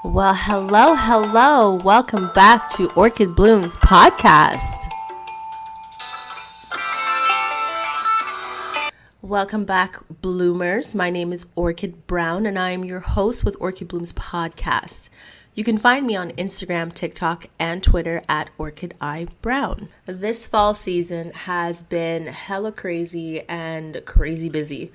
Well, hello. Welcome back to Orchid Blooms podcast. Welcome back, bloomers. My name is Orchid Brown, and I am your host with Orchid Blooms podcast. You can find me on Instagram, TikTok, and Twitter at Orchid Eye Brown. This fall season has been hella crazy and crazy busy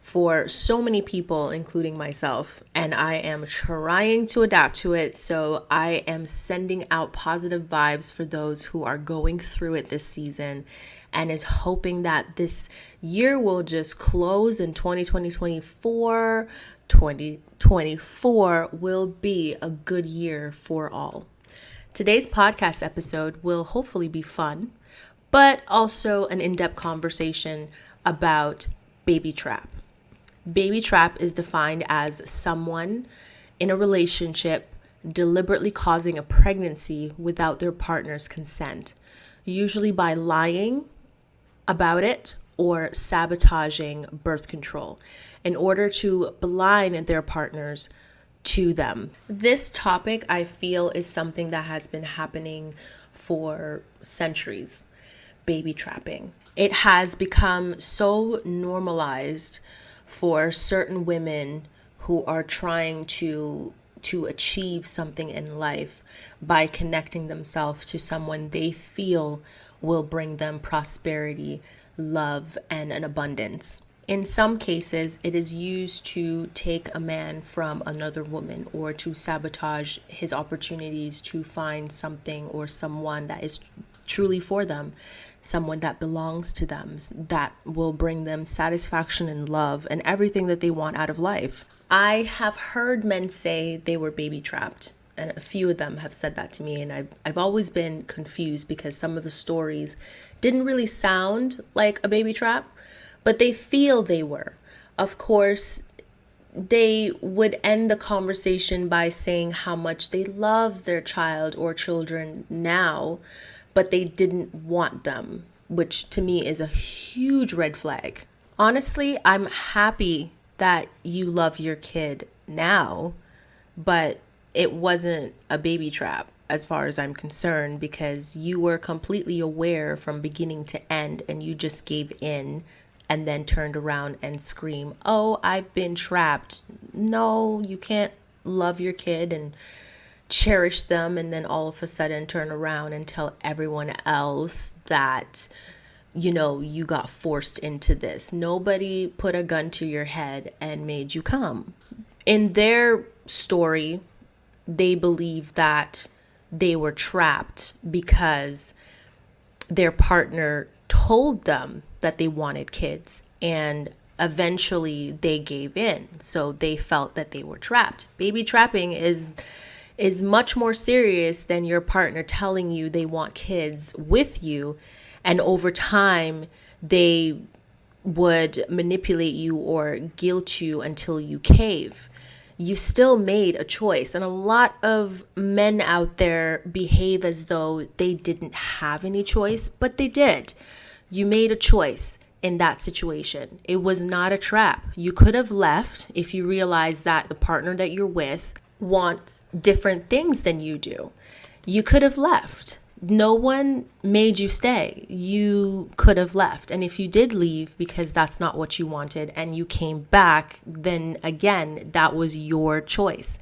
for so many people, including myself, and I am trying to adapt to it. So I am sending out positive vibes for those who are going through it this season and is hoping that this year will just close in 2024 will be a good year for all. Today's podcast episode will hopefully be fun, but also an in-depth conversation about baby trap. Baby trap is defined as someone in a relationship deliberately causing a pregnancy without their partner's consent, usually by lying about it or sabotaging birth control in order to blind their partners to them. This topic, I feel, is something that has been happening for centuries. Baby trapping. It has become so normalized for certain women who are trying to achieve something in life by connecting themselves to someone they feel will bring them prosperity, love, and an abundance. In some cases, it is used to take a man from another woman or to sabotage his opportunities to find something or someone that is truly for them, someone that belongs to them, that will bring them satisfaction and love and everything that they want out of life. I have heard men say they were baby trapped, and a few of them have said that to me, and I've always been confused because some of the stories didn't really sound like a baby trap, but they feel they were. Of course, they would end the conversation by saying how much they love their child or children now, but they didn't want them, which to me is a huge red flag. Honestly, I'm happy that you love your kid now, but it wasn't a baby trap as far as I'm concerned, because you were completely aware from beginning to end and you just gave in and then turned around and screamed, "Oh, I've been trapped." No, you can't love your kid and cherish them and then all of a sudden turn around and tell everyone else that, you got forced into this. Nobody put a gun to your head and made you come. In their story, they believe that they were trapped because their partner told them that they wanted kids, and eventually they gave in. So they felt that they were trapped. Baby trapping is much more serious than your partner telling you they want kids with you, and over time they would manipulate you or guilt you until you cave. You still made a choice, and a lot of men out there behave as though they didn't have any choice, but they did. You made a choice in that situation. It was not a trap. You could have left if you realized that the partner that you're with wants different things than you do. You could have left. No one made you stay. You could have left. And if you did leave because that's not what you wanted and you came back, then again, that was your choice.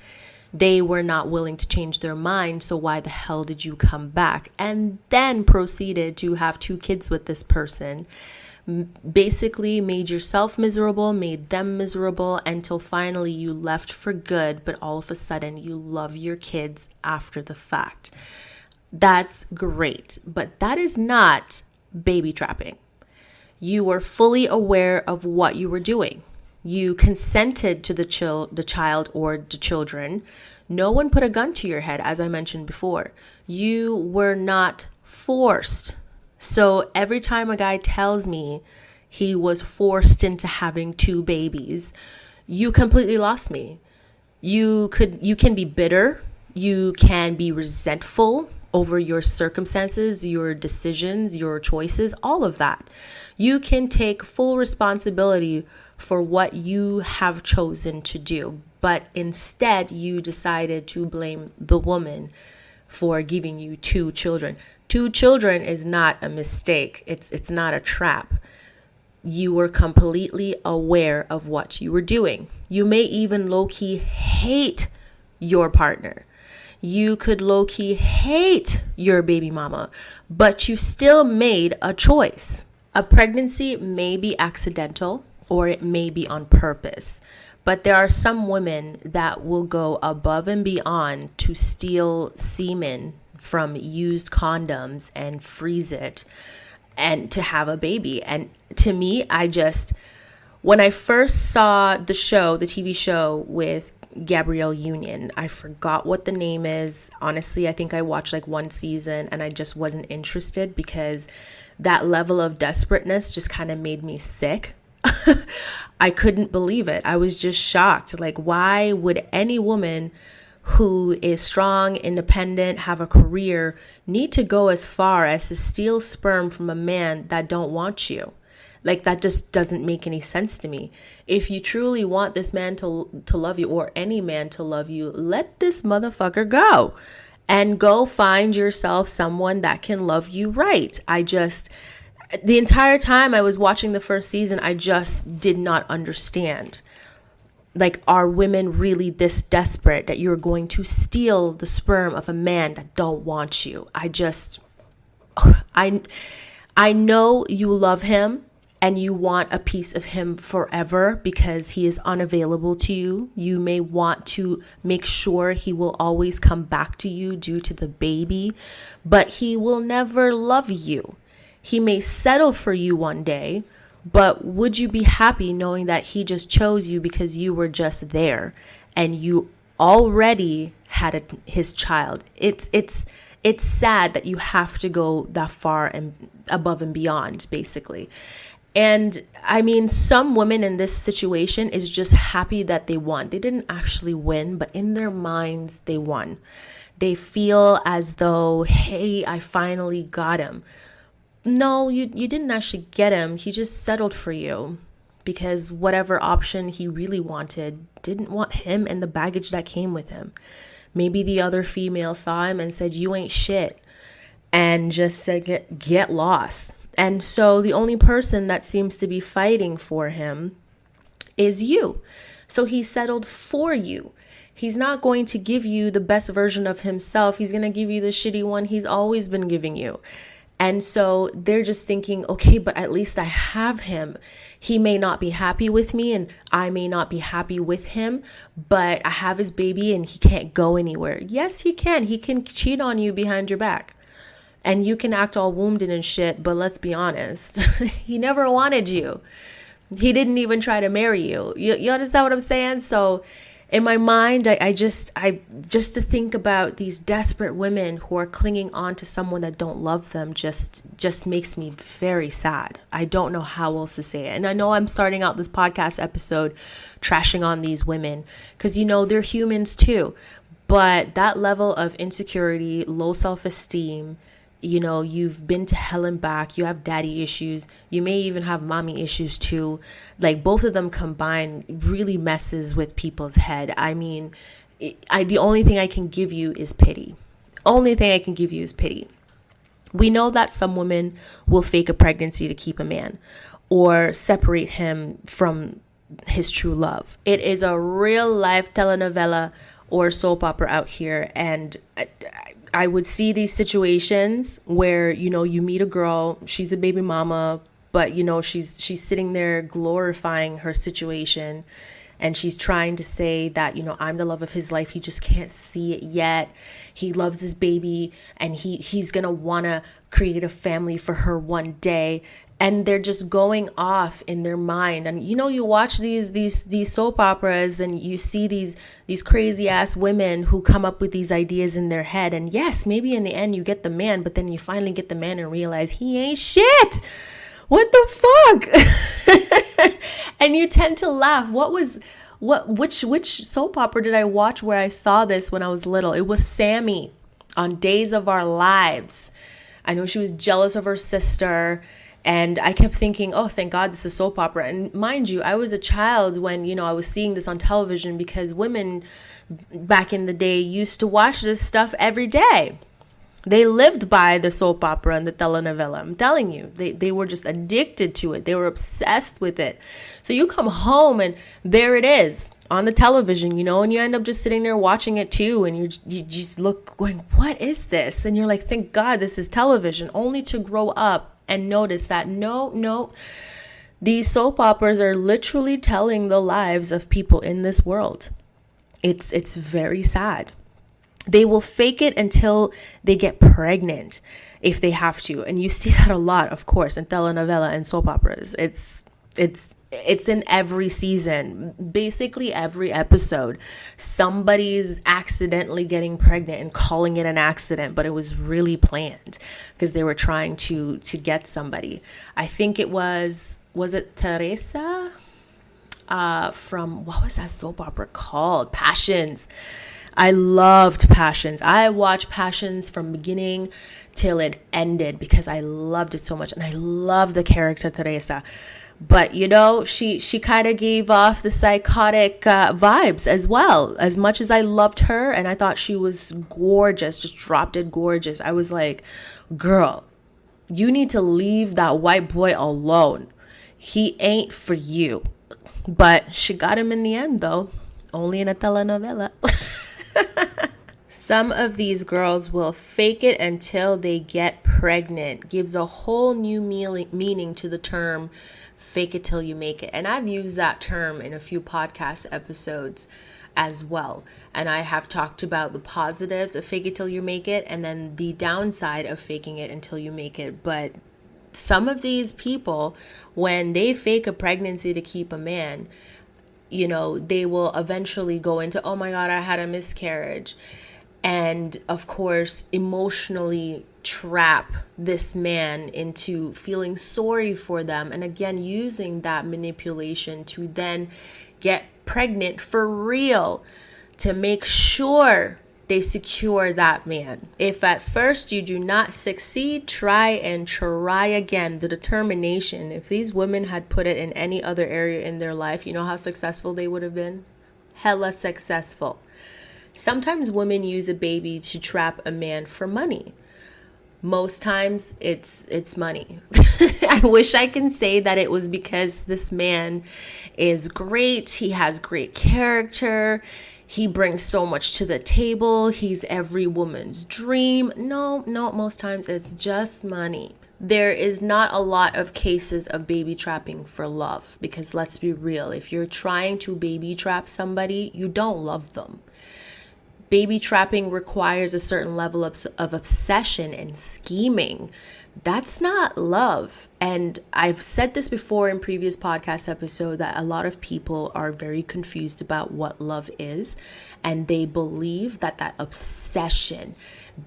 They were not willing to change their mind, so why the hell did you come back? And then proceeded to have 2 kids with this person. Basically made yourself miserable, made them miserable, until finally you left for good, but all of a sudden you love your kids after the fact. That's great, but that is not baby trapping. You were fully aware of what you were doing. You consented to the child or the children. No one put a gun to your head, as I mentioned before. You were not forced. So every time a guy tells me he was forced into having 2 babies, you completely lost me. You can be bitter. You can be resentful over your circumstances, your decisions, your choices, all of that. You can take full responsibility for what you have chosen to do. But instead, you decided to blame the woman for giving you 2 children. 2 children is not a mistake. It's not a trap. You were completely aware of what you were doing. You may even low-key hate your partner. You could low-key hate your baby mama, but you still made a choice. A pregnancy may be accidental or it may be on purpose, but there are some women that will go above and beyond to steal semen from used condoms and freeze it and to have a baby. And to me, when I first saw the TV show with Gabrielle Union, I forgot what the name is. Honestly, I think I watched like 1 season and I just wasn't interested because that level of desperateness just kind of made me sick. I couldn't believe it. I was just shocked. Like, why would any woman who is strong, independent, have a career, need to go as far as to steal sperm from a man that don't want you? Like, that just doesn't make any sense to me. If you truly want this man to love you, or any man to love you, let this motherfucker go and go find yourself someone that can love you right. The entire time I was watching the first season, I just did not understand. Like, are women really this desperate that you're going to steal the sperm of a man that don't want you? I know you love him and you want a piece of him forever because he is unavailable to you. You may want to make sure he will always come back to you due to the baby, but he will never love you. He may settle for you one day, but would you be happy knowing that he just chose you because you were just there and you already had his child? It's sad that you have to go that far and above and beyond, basically. And I mean, some women in this situation is just happy that they won. They didn't actually win, but in their minds, they won. They feel as though, hey, I finally got him. No, you didn't actually get him. He just settled for you because whatever option he really wanted didn't want him and the baggage that came with him. Maybe the other female saw him and said, you ain't shit, and just said, get lost. And so the only person that seems to be fighting for him is you. So he settled for you. He's not going to give you the best version of himself. He's going to give you the shitty one he's always been giving you. And so they're just thinking, okay, but at least I have him. He may not be happy with me and I may not be happy with him, but I have his baby and he can't go anywhere. Yes, he can. He can cheat on you behind your back. And you can act all wounded and shit, but let's be honest. He never wanted you. He didn't even try to marry you. You understand what I'm saying? So in my mind, I just to think about these desperate women who are clinging on to someone that don't love them just makes me very sad. I don't know how else to say it. And I know I'm starting out this podcast episode trashing on these women because, they're humans too. But that level of insecurity, low self-esteem, you've been to hell and back, you have daddy issues, you may even have mommy issues too. Like, both of them combined really messes with people's head. I mean, the only thing I can give you is pity. We know that some women will fake a pregnancy to keep a man or separate him from his true love. It is a real life telenovela or soap opera out here, and I would see these situations where, you meet a girl, she's a baby mama, but, she's sitting there glorifying her situation and she's trying to say that, I'm the love of his life. He just can't see it yet. He loves his baby and he's going to want to create a family for her one day. And they're just going off in their mind. And, you watch these soap operas and you see these crazy ass women who come up with these ideas in their head. And yes, maybe in the end you get the man, but then you finally get the man and realize he ain't shit. What the fuck? And you tend to laugh. Which soap opera did I watch where I saw this when I was little? It was Sammy on Days of Our Lives. I know she was jealous of her sister. And I kept thinking, oh, thank God this is soap opera. And mind you, I was a child when, I was seeing this on television, because women back in the day used to watch this stuff every day. They lived by the soap opera and the telenovela. I'm telling you, they were just addicted to it. They were obsessed with it. So you come home and there it is on the television, and you end up just sitting there watching it too. And you just look going, what is this? And you're like, thank God this is television, only to grow up and notice that no, these soap operas are literally telling the lives of people in this world. It's very sad. They will fake it until they get pregnant if they have to. And you see that a lot, of course, in telenovela and soap operas. It's in every season, basically every episode. Somebody's accidentally getting pregnant and calling it an accident, but it was really planned because they were trying to get somebody. I think it was it Teresa? From, what was that soap opera called? Passions. I loved Passions. I watched Passions from beginning till it ended because I loved it so much. And I love the character Teresa. But, she kind of gave off the psychotic vibes as well. As much as I loved her and I thought she was gorgeous, just drop dead gorgeous, I was like, girl, you need to leave that white boy alone. He ain't for you. But she got him in the end, though. Only in a telenovela. Some of these girls will fake it until they get pregnant. Gives a whole new meaning to the term fake it till you make it. And I've used that term in a few podcast episodes as well. And I have talked about the positives of fake it till you make it and then the downside of faking it until you make it. But some of these people, when they fake a pregnancy to keep a man, they will eventually go into, oh my God, I had a miscarriage. And of course, emotionally trap this man into feeling sorry for them. And again, using that manipulation to then get pregnant for real to make sure they secure that man. If at first you do not succeed, try again. The determination. If these women had put it in any other area in their life, you know how successful they would have been? Hella successful. Sometimes women use a baby to trap a man for money. Most times it's money. I wish I can say that it was because this man is great. He has great character. He brings so much to the table. He's every woman's dream. No, most times it's just money. There is not a lot of cases of baby trapping for love, because let's be real. If you're trying to baby trap somebody, you don't love them. Baby trapping requires a certain level of obsession and scheming. That's not love. And I've said this before in previous podcast episodes that a lot of people are very confused about what love is. And they believe that obsession,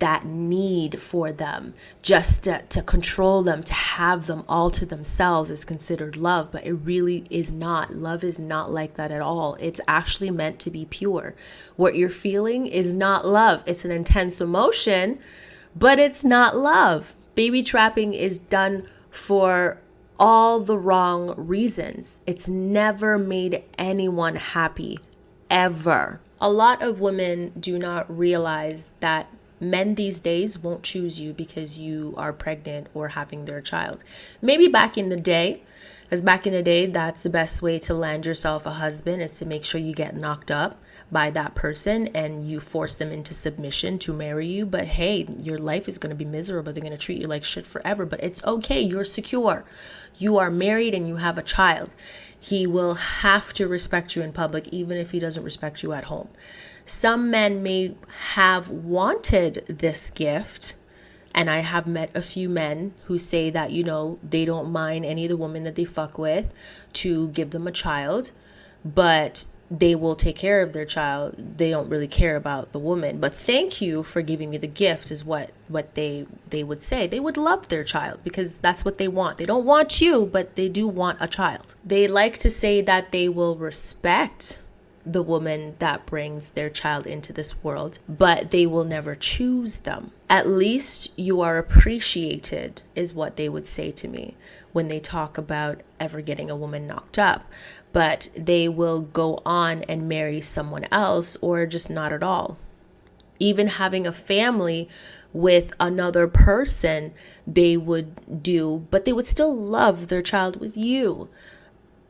that need for them, just to control them, to have them all to themselves is considered love. But it really is not. Love is not like that at all. It's actually meant to be pure. What you're feeling is not love. It's an intense emotion, but it's not love. Baby trapping is done for all the wrong reasons. It's never made anyone happy, ever. A lot of women do not realize that men these days won't choose you because you are pregnant or having their child. Maybe back in the day, that's the best way to land yourself a husband, is to make sure you get knocked up by that person and you force them into submission to marry you. But hey, your life is going to be miserable. They're going to treat you like shit forever, but it's okay. You're secure. You are married and you have a child. He will have to respect you in public, even if he doesn't respect you at home. Some men may have wanted this gift, and I have met a few men who say that, they don't mind any of the women that they fuck with to give them a child, but they will take care of their child. They don't really care about the woman. But thank you for giving me the gift is what they would say. They would love their child because that's what they want. They don't want you, but they do want a child. They like to say that they will respect the woman that brings their child into this world, but they will never choose them. At least you are appreciated, is what they would say to me. when they talk about ever getting a woman knocked up, but they will go on and marry someone else or just not at all. Even having a family with another person, they would do, but they would still love their child with you.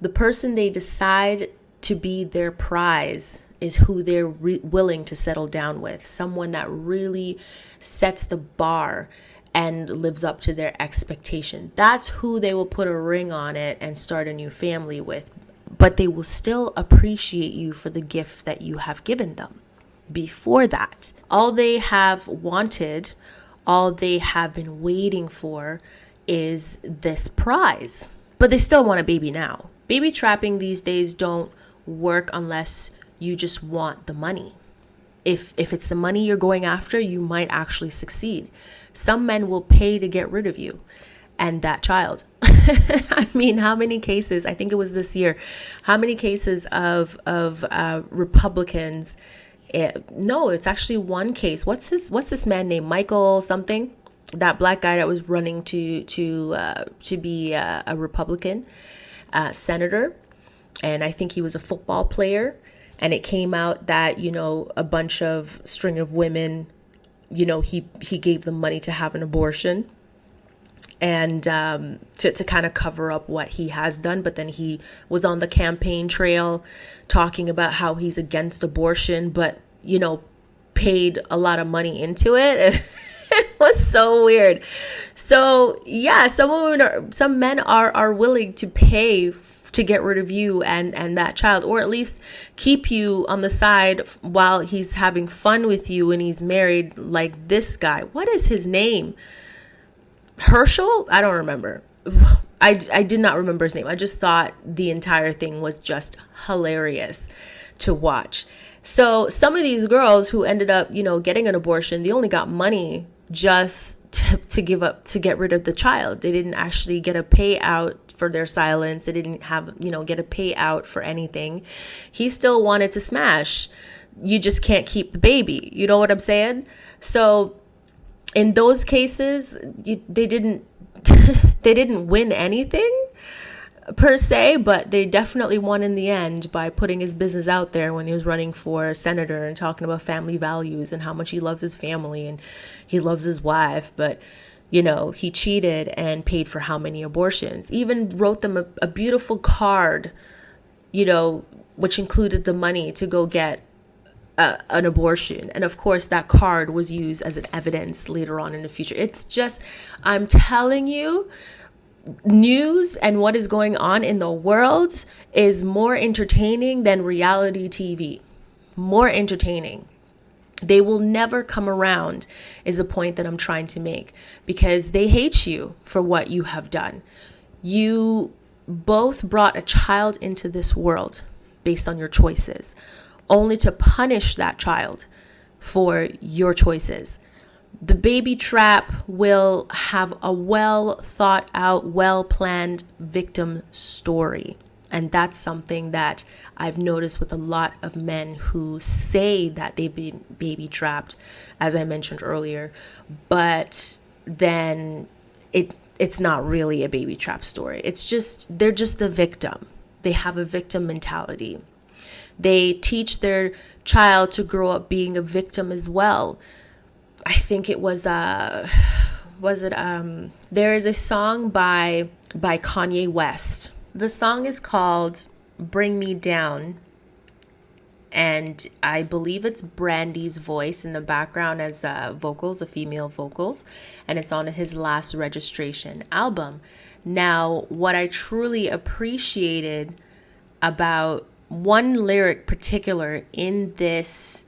The person they decide to be their prize is who they're willing to settle down with. Someone that really sets the bar and lives up to their expectation. That's who they will put a ring on it and start a new family with. But they will still appreciate you for the gift that you have given them. Before that, all they have wanted, all they have been waiting for is this prize. But they still want a baby now. Baby trapping these days don't work unless you just want the money. If it's the money you're going after, you might actually succeed. Some men will pay to get rid of you and that child. I mean, how many cases, I think it was this year, how many cases of Republicans, no, it's actually one case. What's this man named Michael something? That black guy that was running to be a Republican senator. And I think he was a football player. And it came out that, a bunch of string of women, he gave them money to have an abortion and to kind of cover up what he has done. But then he was on the campaign trail talking about how he's against abortion, but, paid a lot of money into it. It was so weird. So yeah, some men are willing to pay to get rid of you and that child, or at least keep you on the side while he's having fun with you and he's married, like this guy. What is his name? Herschel? I don't remember. I did not remember his name. I just thought the entire thing was just hilarious to watch. So some of these girls who ended up, getting an abortion, they only got money just to get rid of the child. They didn't actually get a payout for their silence. They didn't have, get a payout for anything. He still wanted to smash. You just can't keep the baby. You know what I'm saying? So in those cases, they didn't they didn't win anything per se, but they definitely won in the end by putting his business out there when he was running for senator and talking about family values and how much he loves his family and he loves his wife. But he cheated and paid for how many abortions. Even wrote them a beautiful card, which included the money to go get an abortion. And of course, that card was used as an evidence later on in the future. It's just, I'm telling you, news and what is going on in the world is more entertaining than reality TV. More entertaining. They will never come around is a point that I'm trying to make, because they hate you for what you have done. You both brought a child into this world based on your choices, only to punish that child for your choices. The baby trap will have a well thought out, well planned victim story. And that's something that I've noticed with a lot of men who say that they've been baby trapped, as I mentioned earlier, but then it's not really a baby trap story. They're just the victim. They have a victim mentality. They teach their child to grow up being a victim as well. I think it was there is a song by Kanye West. The song is called Bring Me Down, and I believe it's Brandy's voice in the background as vocals, female vocals, and it's on his last Registration album. Now, what I truly appreciated about one lyric particular in this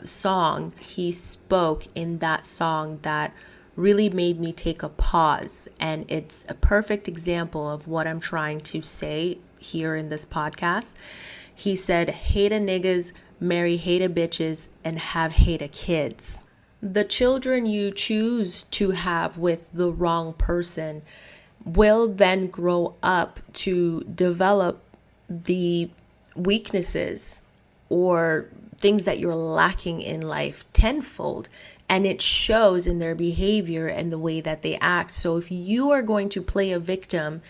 song, he spoke in that song that really made me take a pause. And it's a perfect example of what I'm trying to say here in this podcast. He said, "Hate a niggas, marry hate a bitches, and have hate a kids." The children you choose to have with the wrong person will then grow up to develop the weaknesses or things that you're lacking in life tenfold, and it shows in their behavior and the way that they act. So if you are going to play a victim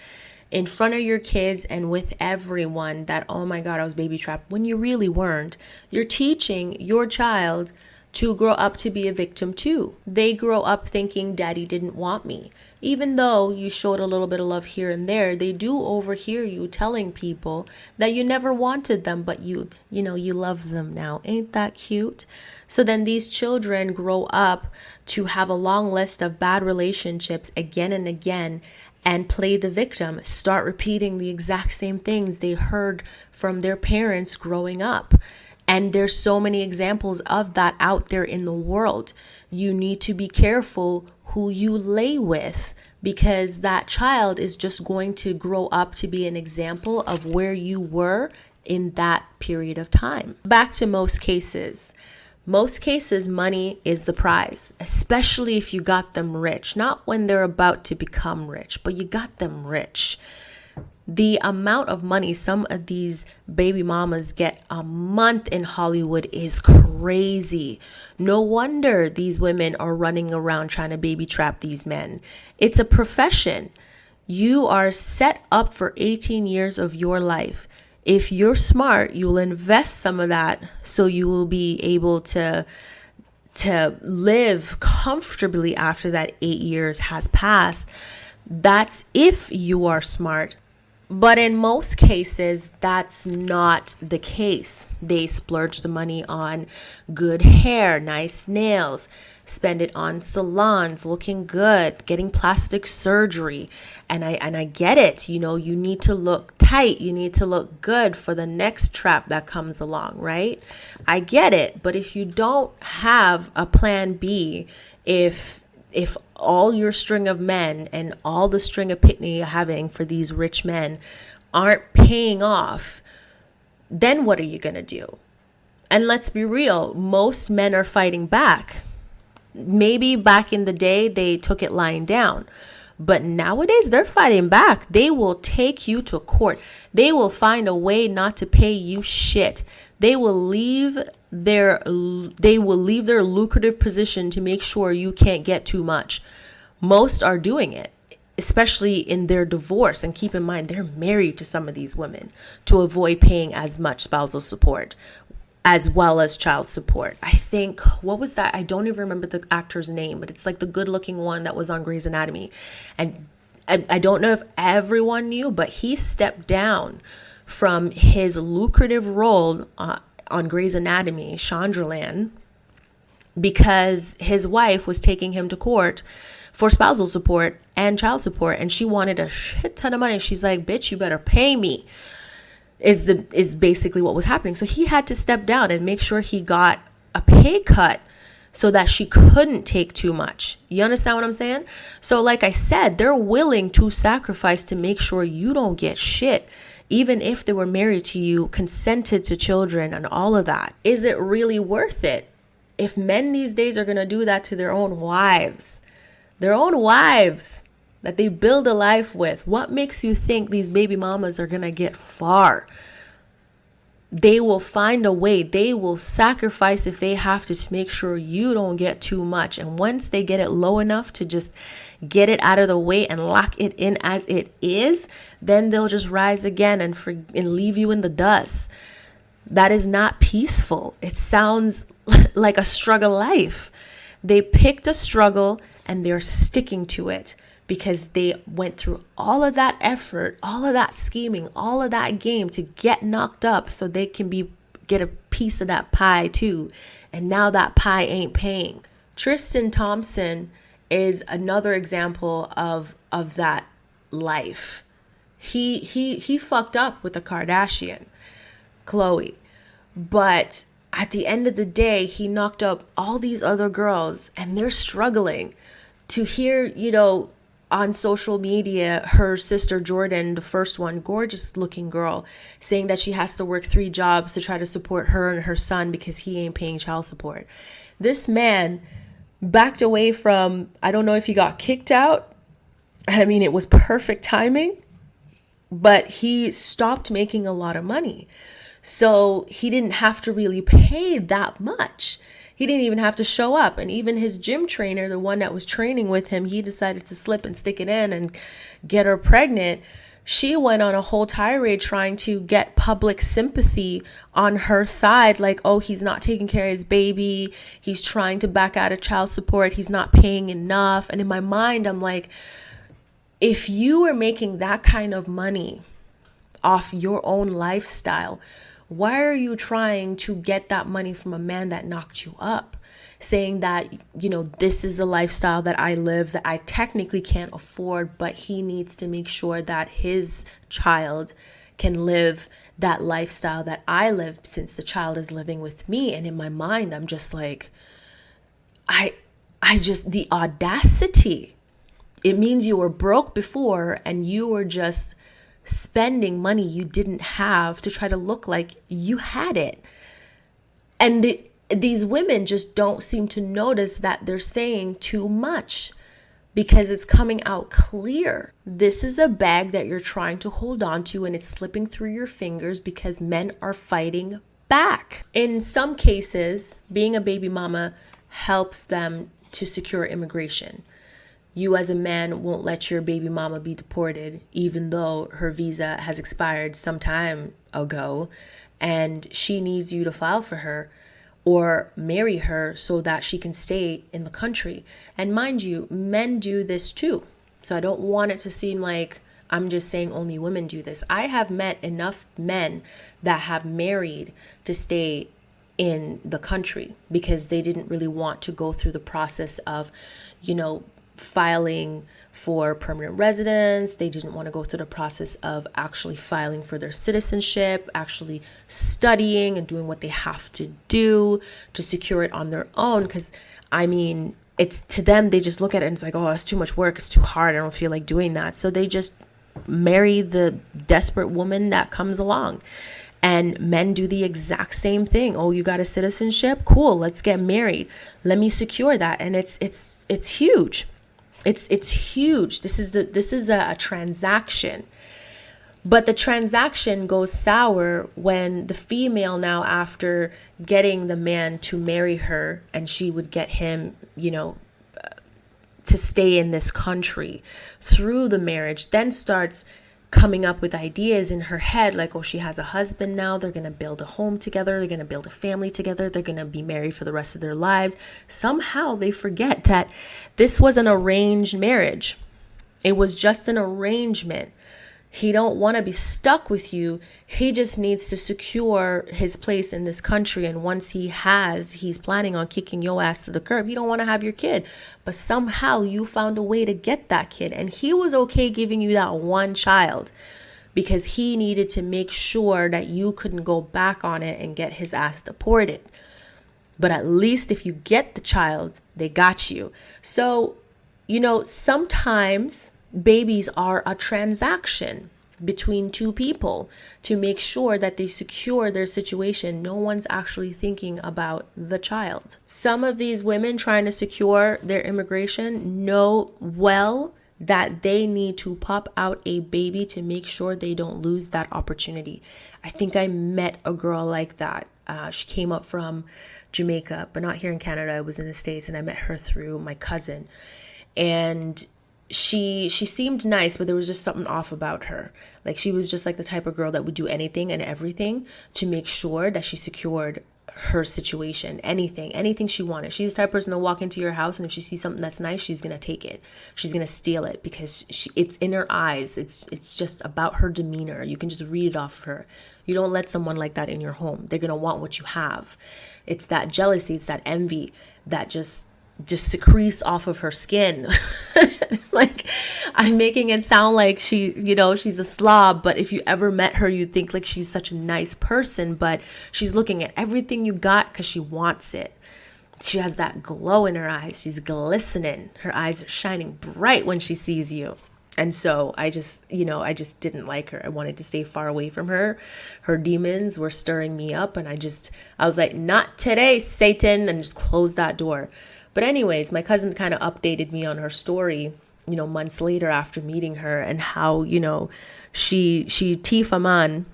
in front of your kids and with everyone that, oh my God, I was baby trapped, when you really weren't, you're teaching your child to grow up to be a victim too. They grow up thinking daddy didn't want me. Even though you showed a little bit of love here and there, they do overhear you telling people that you never wanted them, but you love them now. Ain't that cute? So then these children grow up to have a long list of bad relationships again and again, and play the victim, start repeating the exact same things they heard from their parents growing up. And there's so many examples of that out there in the world. You need to be careful who you lay with, because that child is just going to grow up to be an example of where you were in that period of time. Back to most cases. Most cases, money is the prize, especially if you got them rich. Not when they're about to become rich, but you got them rich. The amount of money some of these baby mamas get a month in Hollywood is crazy. No wonder these women are running around trying to baby trap these men. It's a profession. You are set up for 18 years of your life. If you're smart, you'll invest some of that so you will be able to live comfortably after that 8 years has passed. That's if you are smart. But in most cases, that's not the case. They splurge the money on good hair, nice nails, spend it on salons, looking good, getting plastic surgery. And I get it. You need to look tight. You need to look good for the next trap that comes along, right? I get it. But if you don't have a plan B, if all your string of men and all the string of picnic you're having for these rich men aren't paying off, then what are you going to do? And let's be real, most men are fighting back. Maybe back in the day, they took it lying down. But nowadays, they're fighting back. They will take you to court. They will find a way not to pay you shit. They will leave their lucrative position to make sure you can't get too much. Most are doing it, especially in their divorce. And keep in mind, they're married to some of these women to avoid paying as much spousal support as well as child support. I think, what was that? I don't even remember the actor's name, but it's like the good looking one that was on Grey's Anatomy. And I don't know if everyone knew, but he stepped down from his lucrative role on Grey's Anatomy, Chandraland, because his wife was taking him to court for spousal support and child support, and she wanted a shit ton of money. She's like, bitch, you better pay me, is basically what was happening. So he had to step down and make sure he got a pay cut so that she couldn't take too much. You understand what I'm saying? So like I said, they're willing to sacrifice to make sure you don't get shit, even if they were married to you, consented to children and all of that. Is it really worth it? If men these days are going to do that to their own wives that they build a life with, what makes you think these baby mamas are going to get far? They will find a way. They will sacrifice if they have to make sure you don't get too much. And once they get it low enough to just get it out of the way and lock it in as it is, then they'll just rise again and leave you in the dust. That is not peaceful. It sounds like a struggle life. They picked a struggle and they're sticking to it because they went through all of that effort, all of that scheming, all of that game to get knocked up so they can get a piece of that pie too. And now that pie ain't paying. Tristan Thompson is another example of that life. He fucked up with the Kardashian, Khloe, but at the end of the day, he knocked up all these other girls and they're struggling. To hear, on social media, her sister Jordan, the first one, gorgeous looking girl, saying that she has to work 3 jobs to try to support her and her son because he ain't paying child support. This man backed away from, I don't know if he got kicked out. I mean, it was perfect timing, but he stopped making a lot of money. So he didn't have to really pay that much. He didn't even have to show up. And even his gym trainer, the one that was training with him, he decided to slip and stick it in and get her pregnant. She went on a whole tirade trying to get public sympathy on her side. Like, oh, he's not taking care of his baby. He's trying to back out of child support. He's not paying enough. And in my mind, I'm like, if you were making that kind of money off your own lifestyle, why are you trying to get that money from a man that knocked you up? Saying that, this is a lifestyle that I live that I technically can't afford, but he needs to make sure that his child can live that lifestyle that I live since the child is living with me. And in my mind, I'm just like, the audacity. It means you were broke before and you were just spending money you didn't have to try to look like you had it. And these women just don't seem to notice that they're saying too much because it's coming out clear. This is a bag that you're trying to hold on to and it's slipping through your fingers because men are fighting back. In some cases, being a baby mama helps them to secure immigration. You as a man won't let your baby mama be deported, even though her visa has expired some time ago, and she needs you to file for her or marry her so that she can stay in the country. And mind you, men do this too. So I don't want it to seem like I'm just saying only women do this. I have met enough men that have married to stay in the country because they didn't really want to go through the process of, filing for permanent residence. They didn't want to go through the process of actually filing for their citizenship, actually studying and doing what they have to do to secure it on their own. Because, it's to them, they just look at it and it's like, oh, it's too much work. It's too hard. I don't feel like doing that. So they just marry the desperate woman that comes along. And men do the exact same thing. Oh, you got a citizenship? Cool. Let's get married. Let me secure that. And it's huge. It's huge. This is a transaction. But the transaction goes sour when the female now, after getting the man to marry her and she would get him, to stay in this country through the marriage, then starts coming up with ideas in her head like, oh, she has a husband now, they're going to build a home together, they're going to build a family together, they're going to be married for the rest of their lives. Somehow they forget that this was an arranged marriage. It was just an arrangement. He don't want to be stuck with you. He just needs to secure his place in this country. And once he's planning on kicking your ass to the curb. He don't want to have your kid. But somehow you found a way to get that kid. And he was okay giving you that one child because he needed to make sure that you couldn't go back on it and get his ass deported. But at least if you get the child, they got you. So, sometimes babies are a transaction between two people to make sure that they secure their situation. No one's actually thinking about the child. Some of these women trying to secure their immigration know well that they need to pop out a baby to make sure they don't lose that opportunity. I think I met a girl like that. She came up from Jamaica, but not here in Canada. I was in the States, and I met her through my cousin. And she seemed nice, but there was just something off about her. Like, she was just like the type of girl that would do anything and everything to make sure that she secured her situation, anything she wanted. She's the type of person to walk into your house, and if she sees something that's nice, she's gonna take it. She's gonna steal it because it's in her eyes. It's just about her demeanor. You can just read it off of her. You don't let someone like that in your home. They're gonna want what you have. It's that jealousy, it's that envy that just secretes off of her skin. Like, I'm making it sound like she's a slob, but if you ever met her, you'd think like she's such a nice person, but she's looking at everything you got because she wants it. She has that glow in her eyes. She's glistening. Her eyes are shining bright when she sees you. And so I just didn't like her. I wanted to stay far away from her. Her demons were stirring me up, and I was like, not today, Satan, and just closed that door. But anyways, my cousin kind of updated me on her story, months later after meeting her, and how, she Tifa Man,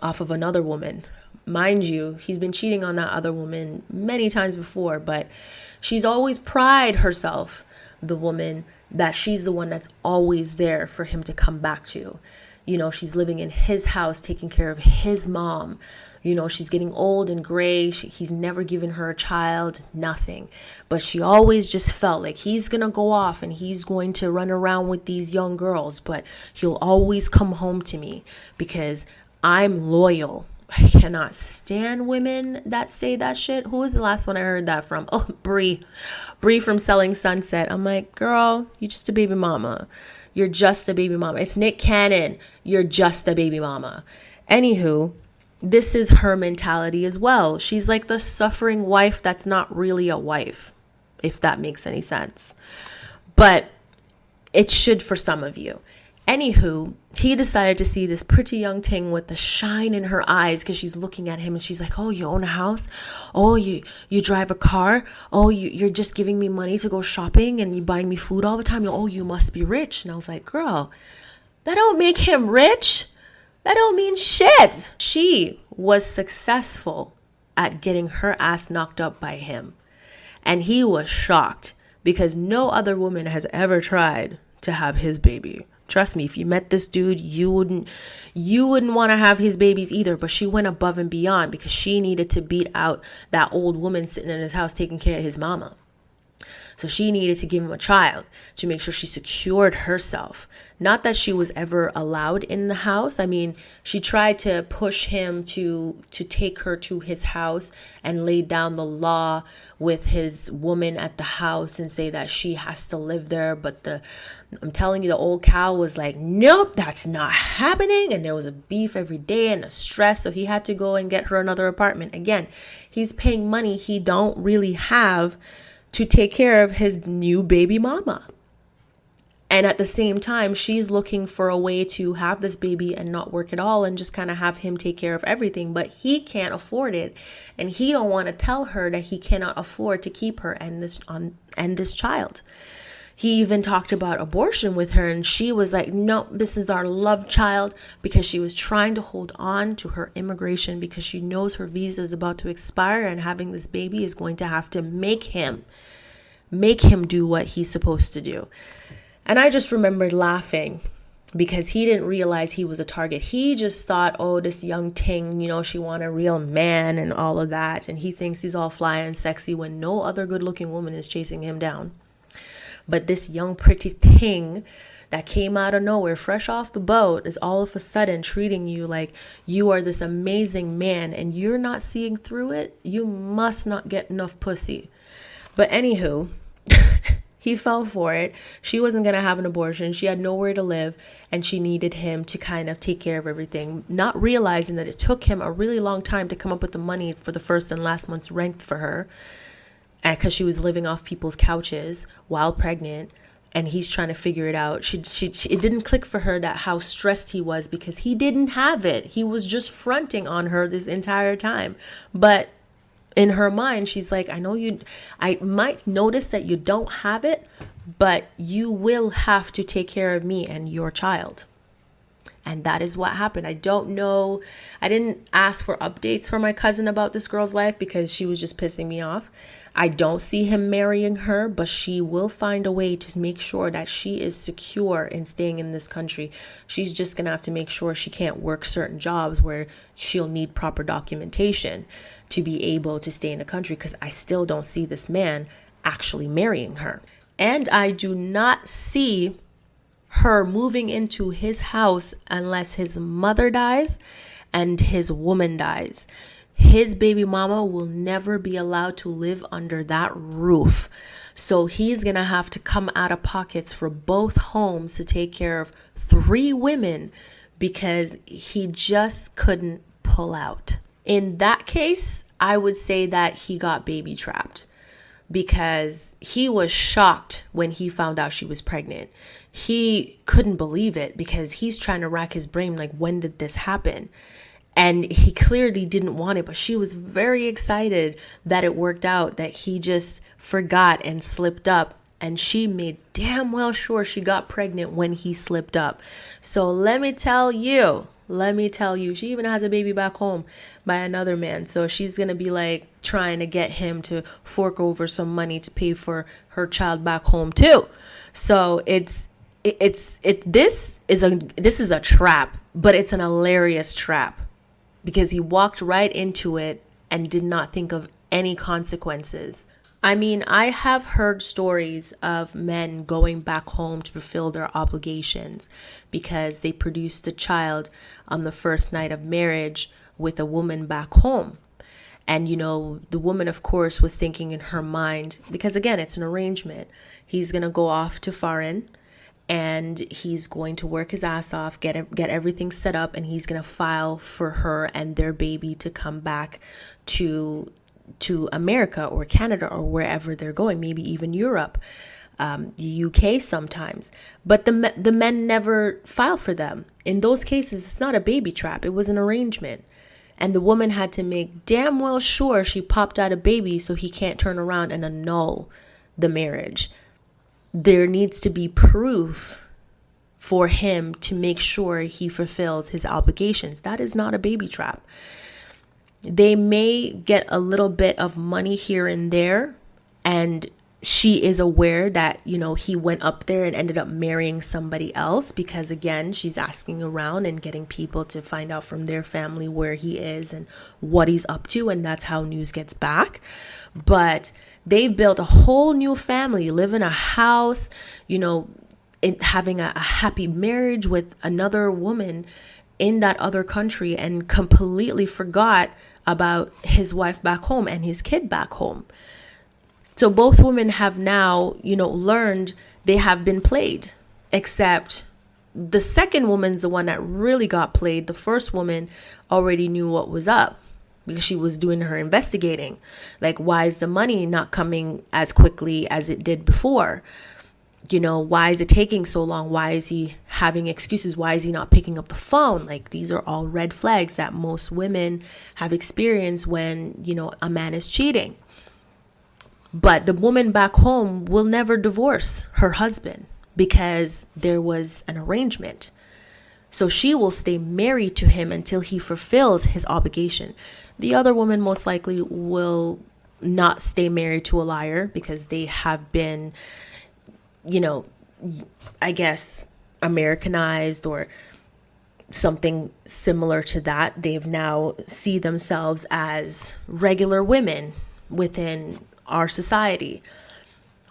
off of another woman. Mind you, he's been cheating on that other woman many times before, but she's always pride herself, the woman, that she's the one that's always there for him to come back to. You know, she's living in his house, taking care of his mom. You know, she's getting old and gray. He's never given her a child, nothing. But she always just felt like he's going to go off and he's going to run around with these young girls. But he'll always come home to me because I'm loyal. I cannot stand women that say that shit. Who was the last one I heard that from? Oh, Brie from Selling Sunset. I'm like, girl, you're just a baby mama. You're just a baby mama. It's Nick Cannon. You're just a baby mama. Anywho, this is her mentality as well. She's like the suffering wife that's not really a wife, if that makes any sense. But it should for some of you. Anywho, he decided to see this pretty young thing with the shine in her eyes because she's looking at him and she's like, oh, you own a house? Oh, you drive a car? Oh, you're just giving me money to go shopping and you buying me food all the time? Oh, you must be rich. And I was like, girl, that don't make him rich. That don't mean shit. She was successful at getting her ass knocked up by him. And he was shocked because no other woman has ever tried to have his baby. Trust me, if you met this dude, you wouldn't want to have his babies either. But she went above and beyond because she needed to beat out that old woman sitting in his house taking care of his mama. So she needed to give him a child to make sure she secured herself. Not that she was ever allowed in the house. I mean, she tried to push him to take her to his house and lay down the law with his woman at the house and say that she has to live there. But I'm telling you, the old cow was like, nope, that's not happening. And there was a beef every day and a stress. So he had to go and get her another apartment. Again, he's paying money he don't really have to take care of his new baby mama. And at the same time, she's looking for a way to have this baby and not work at all and just kind of have him take care of everything. But he can't afford it. And he don't want to tell her that he cannot afford to keep her and this child. He even talked about abortion with her and she was like, no, this is our love child, because she was trying to hold on to her immigration because she knows her visa is about to expire and having this baby is going to have to make him do what he's supposed to do. And I just remembered laughing because he didn't realize he was a target. He just thought, oh, this young ting, you know, she want a real man and all of that. And he thinks he's all fly and sexy when no other good looking woman is chasing him down. But this young pretty thing that came out of nowhere, fresh off the boat, is all of a sudden treating you like you are this amazing man and you're not seeing through it. You must not get enough pussy. But anywho, he fell for it. She wasn't going to have an abortion. She had nowhere to live and she needed him to kind of take care of everything, not realizing that it took him a really long time to come up with the money for the first and last month's rent for her. And because she was living off people's couches while pregnant, and he's trying to figure it out. It didn't click for her that how stressed he was because he didn't have it. He was just fronting on her this entire time. But in her mind, she's like, I might notice that you don't have it, but you will have to take care of me and your child. And that is what happened. I don't know. I didn't ask for updates from my cousin about this girl's life because she was just pissing me off. I don't see him marrying her, but she will find a way to make sure that she is secure in staying in this country. She's just going to have to make sure she can't work certain jobs where she'll need proper documentation to be able to stay in the country, because I still don't see this man actually marrying her. And I do not see her moving into his house unless his mother dies and his woman dies. His baby mama will never be allowed to live under that roof. So he's going to have to come out of pockets for both homes to take care of 3 women because he just couldn't pull out. In that case, I would say that he got baby trapped because he was shocked when he found out she was pregnant. He couldn't believe it because he's trying to rack his brain like, when did this happen? And he clearly didn't want it, but she was very excited that it worked out, that he just forgot and slipped up. And she made damn well sure she got pregnant when he slipped up. So let me tell you, let me tell you, she even has a baby back home by another man. So she's going to be like trying to get him to fork over some money to pay for her child back home too. So this is a trap, but it's an hilarious trap because he walked right into it and did not think of any consequences. I mean, I have heard stories of men going back home to fulfill their obligations because they produced a child on the first night of marriage with a woman back home. And, the woman, of course, was thinking in her mind, because again, it's an arrangement. He's going to go off to foreign and he's going to work his ass off, get everything set up, and he's going to file for her and their baby to come back to America or Canada or wherever they're going, maybe even Europe, the UK sometimes. But the men never file for them. In those cases, it's not a baby trap. It was an arrangement. And the woman had to make damn well sure she popped out a baby so he can't turn around and annul the marriage. There needs to be proof for him to make sure he fulfills his obligations. That is not a baby trap. They may get a little bit of money here and there, and she is aware that, he went up there and ended up marrying somebody else because, again, she's asking around and getting people to find out from their family where he is and what he's up to, and that's how news gets back. But they've built a whole new family, live in a house, having a happy marriage with another woman in that other country, and completely forgot about his wife back home and his kid back home. So both women have now, learned they have been played, except the second woman's the one that really got played. The first woman already knew what was up because she was doing her investigating. Like, why is the money not coming as quickly as it did before? Why is it taking so long? Why is he having excuses? Why is he not picking up the phone? Like, these are all red flags that most women have experienced when, a man is cheating. But the woman back home will never divorce her husband because there was an arrangement. So she will stay married to him until he fulfills his obligation. The other woman most likely will not stay married to a liar because they have been, I guess, Americanized or something similar to that. They've now see themselves as regular women within our society,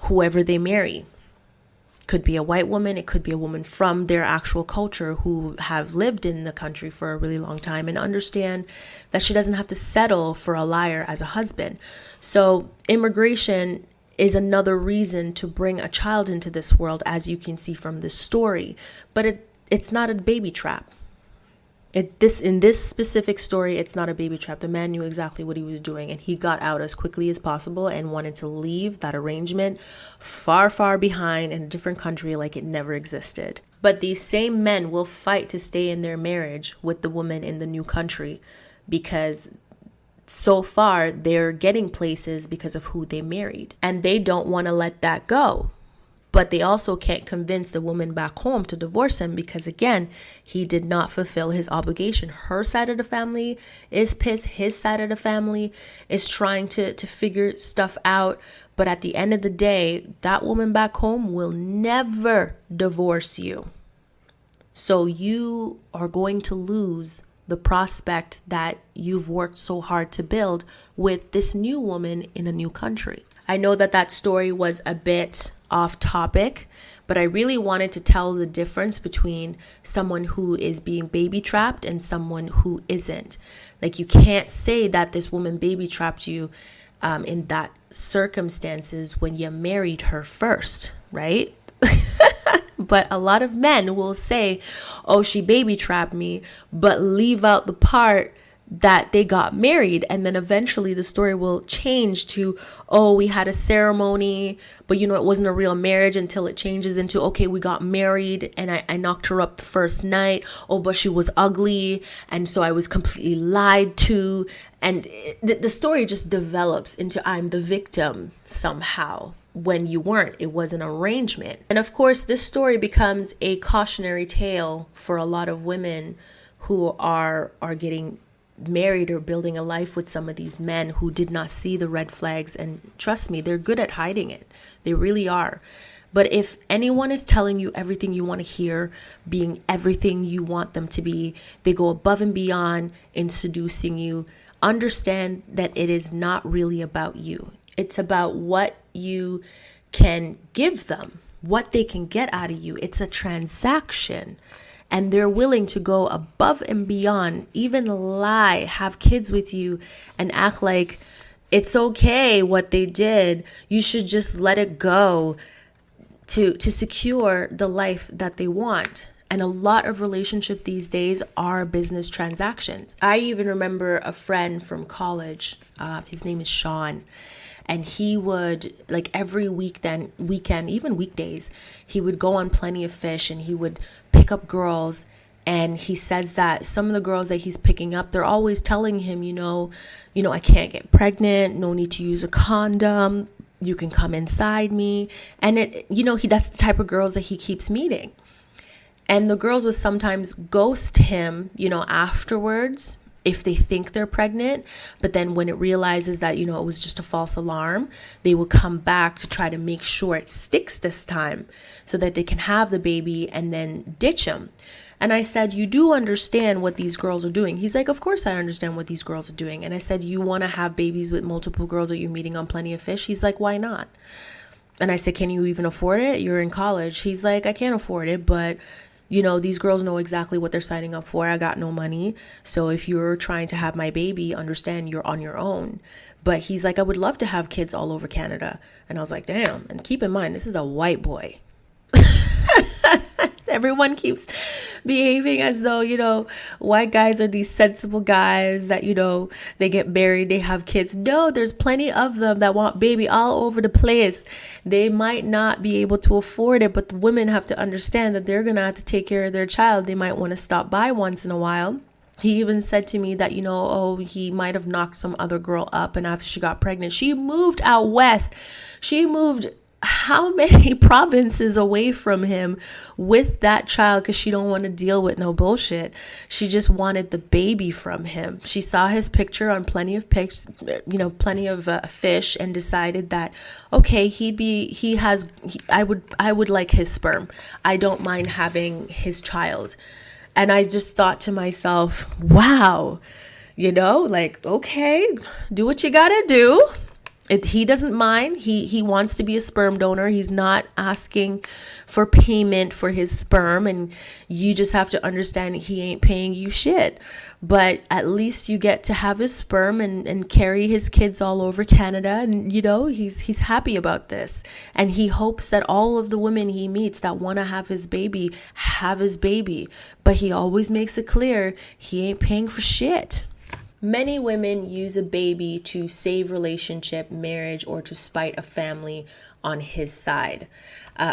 whoever they marry. Could be a white woman, it could be a woman from their actual culture who have lived in the country for a really long time and understand that she doesn't have to settle for a liar as a husband. So immigration is another reason to bring a child into this world, as you can see from this story. But it's not a baby trap. In this specific story, it's not a baby trap. The man knew exactly what he was doing, and he got out as quickly as possible and wanted to leave that arrangement far, far behind in a different country like it never existed. But these same men will fight to stay in their marriage with the woman in the new country because so far they're getting places because of who they married, and they don't want to let that go. But they also can't convince the woman back home to divorce him because, again, he did not fulfill his obligation. Her side of the family is pissed. His side of the family is trying to figure stuff out. But at the end of the day, that woman back home will never divorce you. So you are going to lose the prospect that you've worked so hard to build with this new woman in a new country. I know that story was a bit off topic, but I really wanted to tell the difference between someone who is being baby trapped and someone who isn't. Like, you can't say that this woman baby trapped you in that circumstances when you married her first, right? But a lot of men will say, oh, she baby trapped me, but leave out the part that they got married. And then eventually the story will change to, oh, we had a ceremony, but it wasn't a real marriage, until it changes into, okay, we got married and I knocked her up the first night. Oh, but she was ugly. And so I was completely lied to. And the story just develops into I'm the victim somehow, when you weren't. It was an arrangement. And of course, this story becomes a cautionary tale for a lot of women who are getting married or building a life with some of these men who did not see the red flags. And trust me, they're good at hiding it. They really are. But if anyone is telling you everything you want to hear, being everything you want them to be, they go above and beyond in seducing you, understand that it is not really about you. It's about what you can give them, what they can get out of you. It's a transaction. And they're willing to go above and beyond, even lie, have kids with you, and act like it's okay what they did. You should just let it go to secure the life that they want. And a lot of relationships these days are business transactions. I even remember a friend from college. His name is Sean. And he would, like, every weekend, even weekdays, he would go on Plenty of Fish and he would pick up girls. And he says that some of the girls that he's picking up, they're always telling him, I can't get pregnant, no need to use a condom, you can come inside me. And that's the type of girls that he keeps meeting. And the girls would sometimes ghost him, afterwards, if they think they're pregnant. But then when it realizes that, it was just a false alarm, they will come back to try to make sure it sticks this time so that they can have the baby and then ditch him. And I said, you do understand what these girls are doing? He's like, of course I understand what these girls are doing. And I said, you want to have babies with multiple girls that you're meeting on Plenty of Fish? He's like, why not? And I said, can you even afford it? You're in college. He's like, I can't afford it, but these girls know exactly what they're signing up for. I got no money. So if you're trying to have my baby, understand you're on your own. But he's like, I would love to have kids all over Canada. And I was like, damn. And keep in mind, this is a white boy. Everyone keeps behaving as though, white guys are these sensible guys that, they get married, they have kids. No, there's plenty of them that want baby all over the place. They might not be able to afford it, but the women have to understand that they're going to have to take care of their child. They might want to stop by once in a while. He even said to me that, he might have knocked some other girl up, and after she got pregnant, she moved out west. She moved how many provinces away from him with that child because she don't want to deal with no bullshit. She just wanted the baby from him. She saw his picture on Plenty of Fish and decided that, okay, I would like his sperm. I don't mind having his child. And I just thought to myself, wow, okay, do what you gotta do. He doesn't mind. He wants to be a sperm donor. He's not asking for payment for his sperm. And you just have to understand he ain't paying you shit. But at least you get to have his sperm and carry his kids all over Canada. And, he's happy about this. And he hopes that all of the women he meets that want to have his baby have his baby. But he always makes it clear he ain't paying for shit. Many women use a baby to save relationship, marriage, or to spite a family on his side.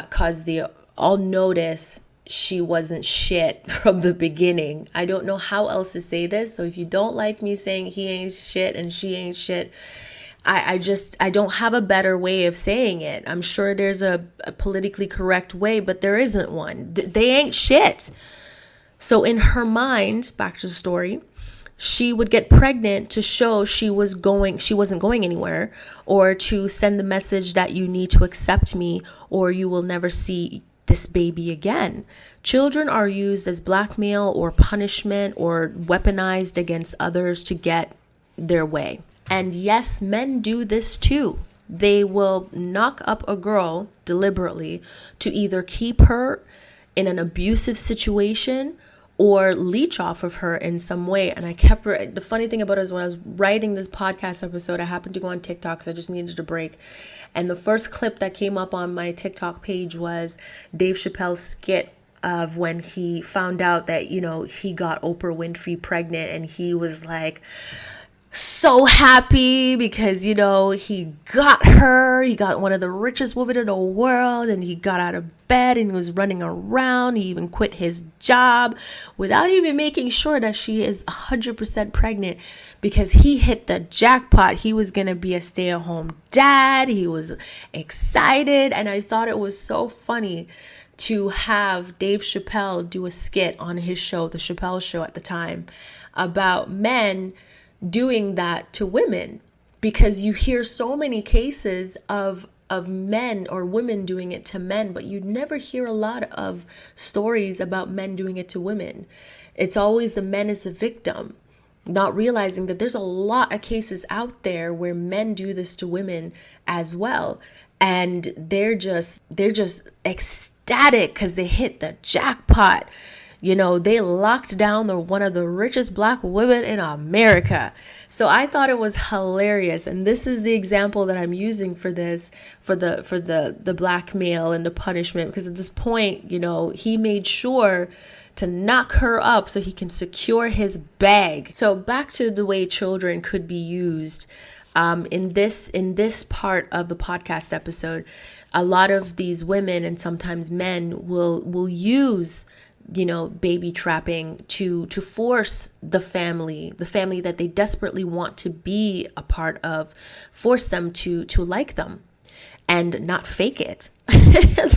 Cause they all notice she wasn't shit from the beginning. I don't know how else to say this. So if you don't like me saying he ain't shit and she ain't shit, I don't have a better way of saying it. I'm sure there's a politically correct way, but there isn't one. They ain't shit. So in her mind, back to the story, she would get pregnant to show she wasn't going anywhere, or to send the message that you need to accept me or you will never see this baby again. Children are used as blackmail or punishment or weaponized against others to get their way. And yes, men do this too. They will knock up a girl deliberately to either keep her in an abusive situation or leech off of her in some way. And the funny thing about it is when I was writing this podcast episode, I happened to go on TikTok because I just needed a break. And the first clip that came up on my TikTok page was Dave Chappelle's skit of when he found out that, he got Oprah Winfrey pregnant, and he was like so happy because, he got her, he got one of the richest women in the world, and he got out of bed and he was running around. He even quit his job without even making sure that she is 100% pregnant because he hit the jackpot. He was going to be a stay-at-home dad. He was excited. And I thought it was so funny to have Dave Chappelle do a skit on his show, The Chappelle Show at the time, about men doing that to women, because you hear so many cases of men or women doing it to men, but you never hear a lot of stories about men doing it to women. It's always the men as the victim, not realizing that there's a lot of cases out there where men do this to women as well. And they're just ecstatic because they hit the jackpot. You know, they locked down one of the richest Black women in America. So I thought it was hilarious. And this is the example that I'm using for this, for the blackmail and the punishment. Because at this point, you know, he made sure to knock her up so he can secure his bag. So back to the way children could be used. In this part of the podcast episode, a lot of these women and sometimes men will use, you know, baby trapping to force the family that they desperately want to be a part of, force them to like them and not fake it.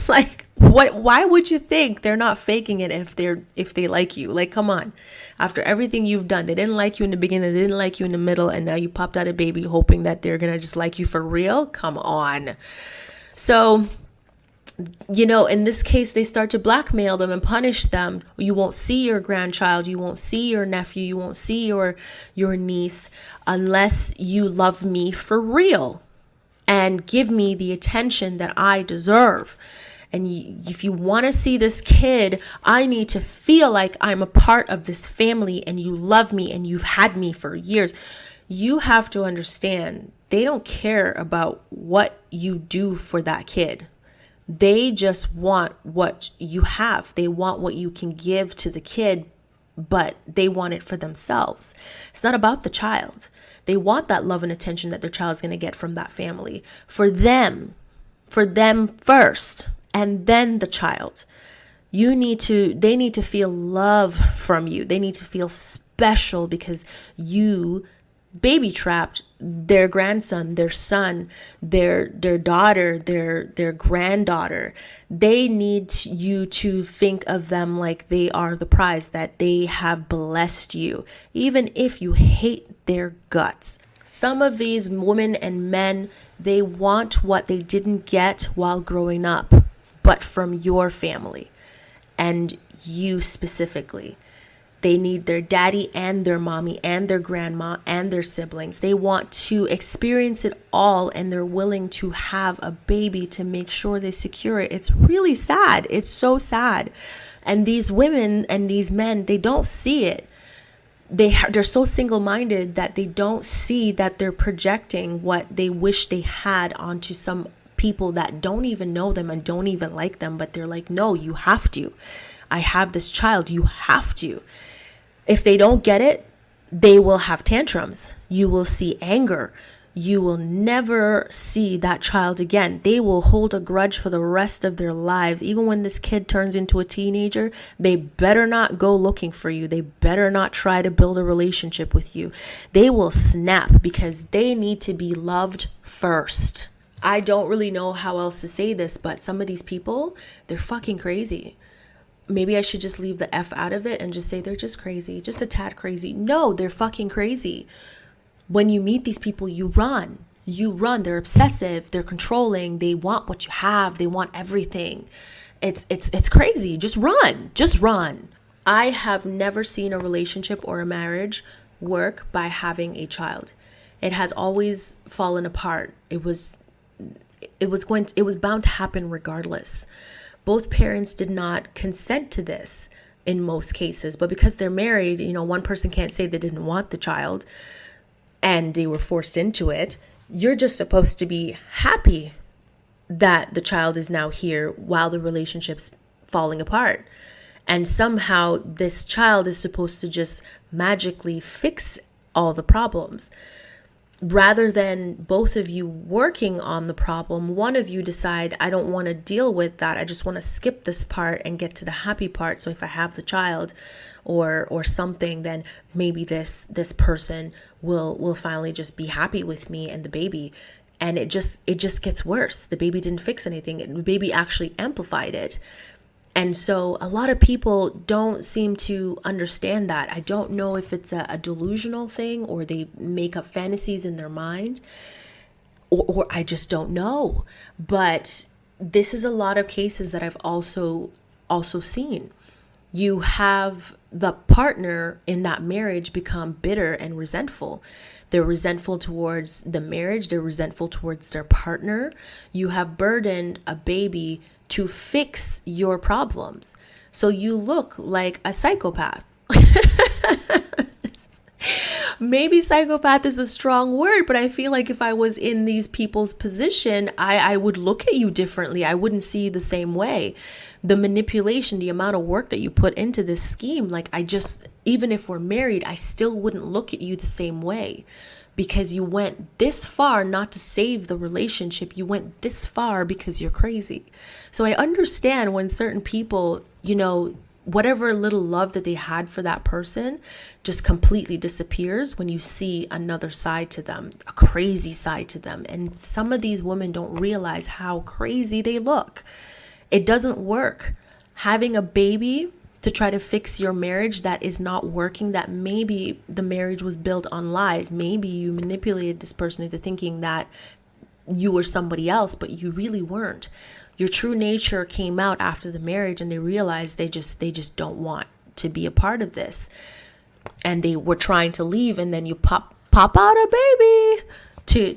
Like, why would you think they're not faking it if they like you? Like, come on. After everything you've done, they didn't like you in the beginning, they didn't like you in the middle, and now you popped out a baby hoping that they're gonna just like you for real? Come on. So, you know, in this case, they start to blackmail them and punish them. You won't see your grandchild, you won't see your nephew, you won't see your niece unless you love me for real and give me the attention that I deserve. And if you want to see this kid, I need to feel like I'm a part of this family and you love me and you've had me for years. You have to understand, they don't care about what you do for that kid. They just want what you have. They want what you can give to the kid, but they want it for themselves. It's not about the child. They want that love and attention that their child's going to get from that family for them first, and then the child. They need to feel love from you. They need to feel special because you baby trapped their grandson, their son, their daughter, their granddaughter. They need you to think of them like they are the prize, that they have blessed you, even if you hate their guts. Some of these women and men, they want what they didn't get while growing up, but from your family and you specifically. They need their daddy and their mommy and their grandma and their siblings. They want to experience it all, and they're willing to have a baby to make sure they secure it. It's really sad. It's so sad. And these women and these men, they don't see it. They're so single-minded that they don't see that they're projecting what they wish they had onto some people that don't even know them and don't even like them. But they're like, no, you have to. I have this child. You have to. If they don't get it, they will have tantrums. You will see anger. You will never see that child again. They will hold a grudge for the rest of their lives. Even when this kid turns into a teenager, they better not go looking for you. They better not try to build a relationship with you. They will snap because they need to be loved first. I don't really know how else to say this, but some of these people, they're fucking crazy. Maybe I should just leave the F out of it and just say they're just crazy, just a tad crazy. No, they're fucking crazy. When you meet these people, you run. They're obsessive. They're controlling. They want what you have. They want everything. It's crazy. Just run. I have never seen a relationship or a marriage work by having a child. It has always fallen apart. It was bound to happen regardless. Both parents did not consent to this in most cases, but because they're married, you know, one person can't say they didn't want the child and they were forced into it. You're just supposed to be happy that the child is now here while the relationship's falling apart. And somehow this child is supposed to just magically fix all the problems. Rather than both of you working on the problem, one of you decide, I don't want to deal with that. I just want to skip this part and get to the happy part. So if I have the child or something, then maybe this person will finally just be happy with me and the baby. And it just gets worse. The baby didn't fix anything. The baby actually amplified it. And so a lot of people don't seem to understand that. I don't know if it's a delusional thing or they make up fantasies in their mind, or I just don't know. But this is a lot of cases that I've also seen. You have the partner in that marriage become bitter and resentful. They're resentful towards the marriage. They're resentful towards their partner. You have burdened a baby to fix your problems. So you look like a psychopath. Maybe psychopath is a strong word, but I feel like if I was in these people's position, I would look at you differently. I wouldn't see you the same way. The manipulation, the amount of work that you put into this scheme, like even if we're married, I still wouldn't look at you the same way, because you went this far not to save the relationship. You went this far because you're crazy. So I understand when certain people, whatever little love that they had for that person just completely disappears when you see another side to them, a crazy side to them. And some of these women don't realize how crazy they look. It doesn't work. Having a baby to try to fix your marriage that is not working, that maybe the marriage was built on lies. Maybe you manipulated this person into thinking that you were somebody else, but you really weren't. Your true nature came out after the marriage, and they realized they just don't want to be a part of this. And they were trying to leave, and then you pop out a baby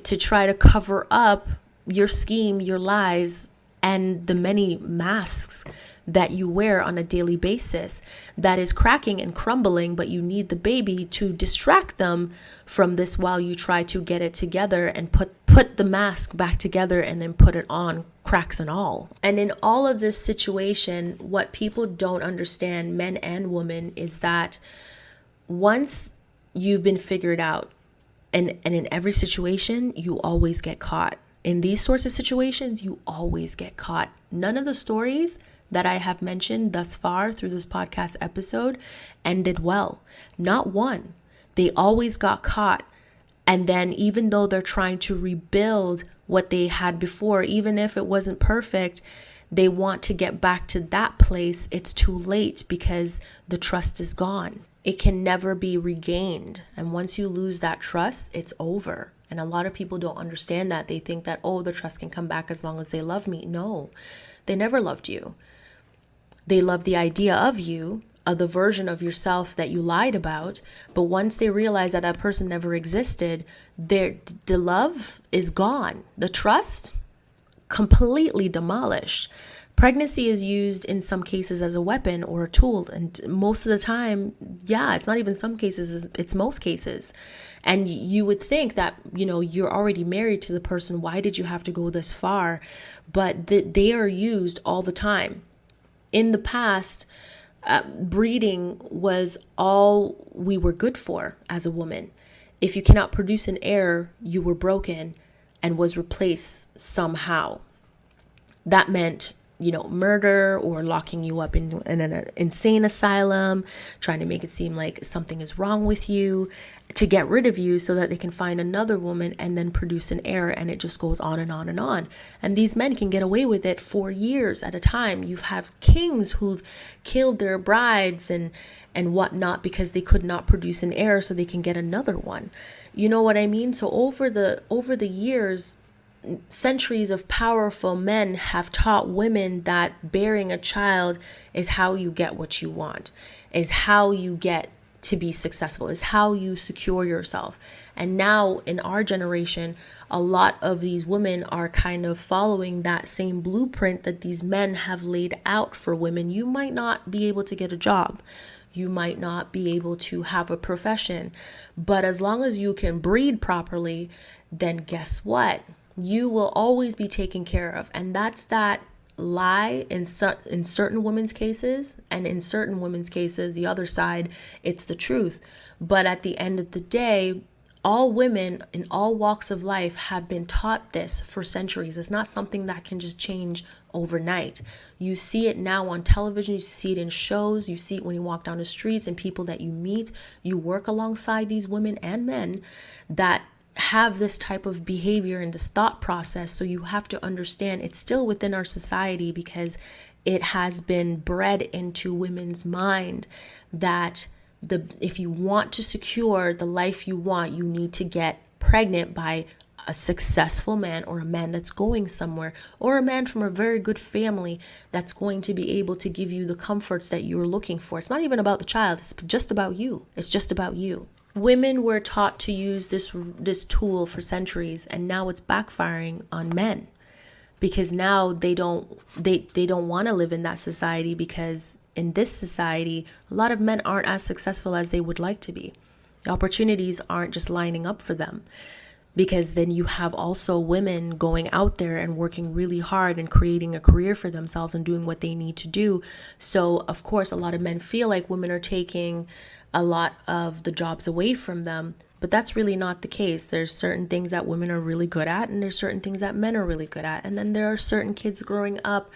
to try to cover up your scheme, your lies, and the many masks that you wear on a daily basis that is cracking and crumbling, but you need the baby to distract them from this while you try to get it together and put the mask back together and then put it on, cracks and all. And in all of this situation, what people don't understand, men and women, is that once you've been figured out, and in every situation, you always get caught. In these sorts of situations, you always get caught. None of the stories that I have mentioned thus far through this podcast episode ended well. Not one. They always got caught. And then even though they're trying to rebuild what they had before, even if it wasn't perfect, they want to get back to that place. It's too late because the trust is gone. It can never be regained. And once you lose that trust, it's over. And a lot of people don't understand that. They think that, the trust can come back as long as they love me. No, they never loved you. They love the idea of you, of the version of yourself that you lied about. But once they realize that person never existed, the love is gone. The trust, completely demolished. Pregnancy is used in some cases as a weapon or a tool. And most of the time, it's not even some cases, it's most cases. And you would think that, you're already married to the person. Why did you have to go this far? But they are used all the time. In the past, breeding was all we were good for as a woman. If you cannot produce an heir, you were broken and was replaced somehow. That meant, murder or locking you up in an insane asylum, trying to make it seem like something is wrong with you to get rid of you so that they can find another woman and then produce an heir. And it just goes on and on and on. And these men can get away with it for years at a time. You have kings who've killed their brides and whatnot because they could not produce an heir so they can get another one. You know what I mean? So over the years, centuries of powerful men have taught women that bearing a child is how you get what you want, is how you get to be successful, is how you secure yourself. And now in our generation, a lot of these women are kind of following that same blueprint that these men have laid out for women. You might not be able to get a job. You might not be able to have a profession. But as long as you can breed properly, then guess what? You will always be taken care of. And that's that lie in certain women's cases, and in certain women's cases, the other side, it's the truth. But at the end of the day, all women in all walks of life have been taught this for centuries. It's not something that can just change overnight. You see it now on television, you see it in shows, you see it when you walk down the streets and people that you meet. You work alongside these women and men that have this type of behavior and this thought process. So you have to understand it's still within our society because it has been bred into women's mind that if you want to secure the life you want, you need to get pregnant by a successful man, or a man that's going somewhere, or a man from a very good family that's going to be able to give you the comforts that you're looking for. It's not even about the child. It's just about you. It's just about you. Women were taught to use this tool for centuries, and now it's backfiring on men, because now they don't want to live in that society, because in this society, a lot of men aren't as successful as they would like to be. The opportunities aren't just lining up for them, because then you have also women going out there and working really hard and creating a career for themselves and doing what they need to do. So, of course, a lot of men feel like women are taking a lot of the jobs away from them, but that's really not the case. There's certain things that women are really good at, and there's certain things that men are really good at. And then there are certain kids growing up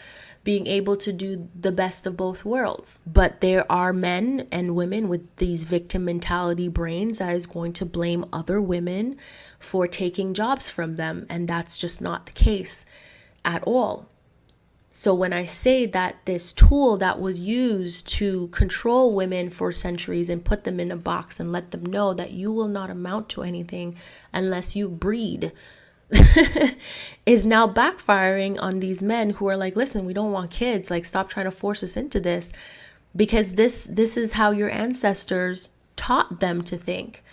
being able to do the best of both worlds. But there are men and women with these victim mentality brains that is going to blame other women for taking jobs from them. And that's just not the case at all. So when I say that this tool that was used to control women for centuries and put them in a box and let them know that you will not amount to anything unless you breed, is now backfiring on these men who are like, listen, we don't want kids. Like, stop trying to force us into this, because this is how your ancestors taught them to think.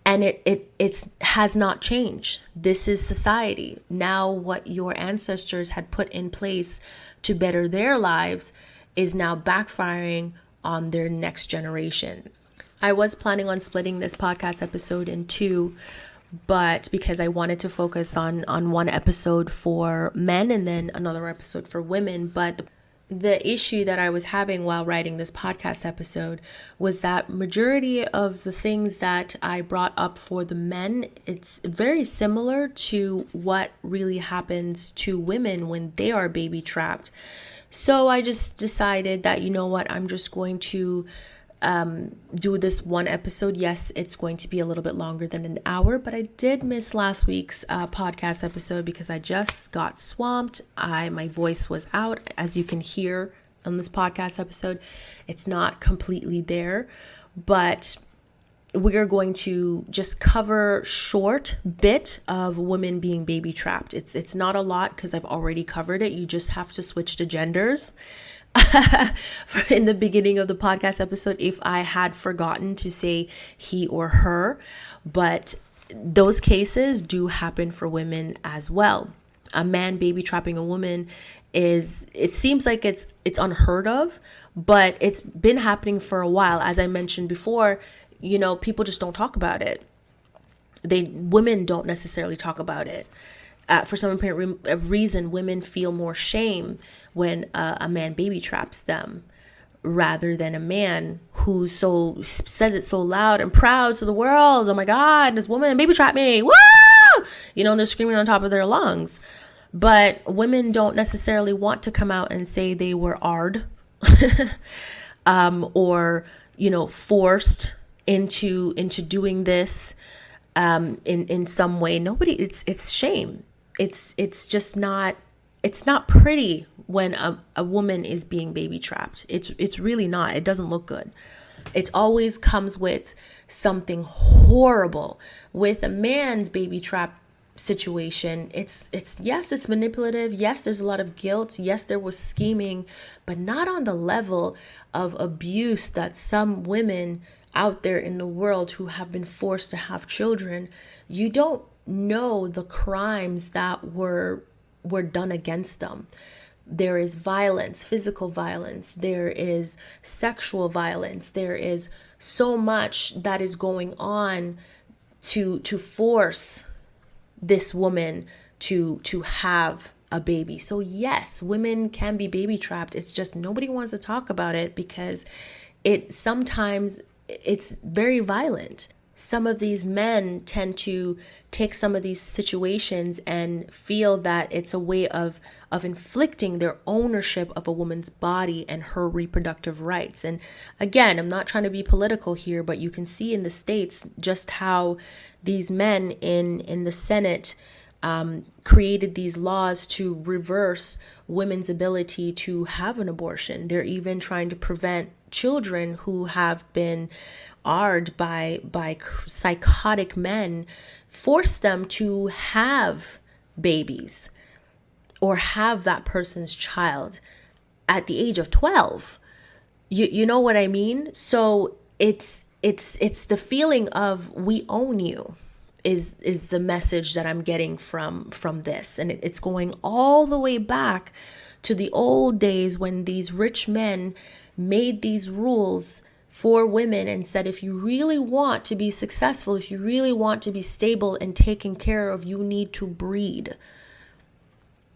And it has not changed. This is society. Now what your ancestors had put in place to better their lives is now backfiring on their next generations. I was planning on splitting this podcast episode in two, but because I wanted to focus on one episode for men and then another episode for women. But the issue that I was having while writing this podcast episode was that majority of the things that I brought up for the men, it's very similar to what really happens to women when they are baby trapped. So I just decided that, you know what, I'm just going to do this one episode. Yes, it's going to be a little bit longer than an hour, but I did miss last week's podcast episode because I just got swamped. My voice was out, as you can hear on this podcast episode. It's not completely there, but we are going to just cover short bit of women being baby trapped. It's not a lot because I've already covered it. You just have to switch to genders. In the beginning of the podcast episode, if I had forgotten to say he or her, but those cases do happen for women as well. A man baby trapping a woman it seems like it's unheard of, but it's been happening for a while. As I mentioned before, you know, people just don't talk about it. Women don't necessarily talk about it. For some apparent reason, women feel more shame when a man baby traps them rather than a man who says it so loud and proud to the world. Oh my God, this woman baby trapped me. Woo! You know, and they're screaming on top of their lungs. But women don't necessarily want to come out and say they were AR'd or, you know, forced into doing this in some way. It's shame. It's just not, it's not pretty when a woman is being baby trapped. It's really not. It doesn't look good. It always comes with something horrible. With a man's baby trap situation, it's yes, it's manipulative. Yes, there's a lot of guilt. Yes, there was scheming, but not on the level of abuse that some women out there in the world who have been forced to have children. You don't know the crimes that were done against them. There is violence, physical violence, there is sexual violence, there is so much that is going on to force this woman to have a baby. So yes, women can be baby trapped. It's just nobody wants to talk about it because sometimes it's very violent. Some of these men tend to take some of these situations and feel that it's a way of inflicting their ownership of a woman's body and her reproductive rights. And again, I'm not trying to be political here, but you can see in the States just how these men in the Senate created these laws to reverse women's ability to have an abortion. They're even trying to prevent children who have been by psychotic men, force them to have babies or have that person's child at the age of 12. You know what I mean? So it's the feeling of we own you is the message that I'm getting from this. And it's going all the way back to the old days when these rich men made these rules for women and said, if you really want to be successful, if you really want to be stable and taken care of, you need to breed.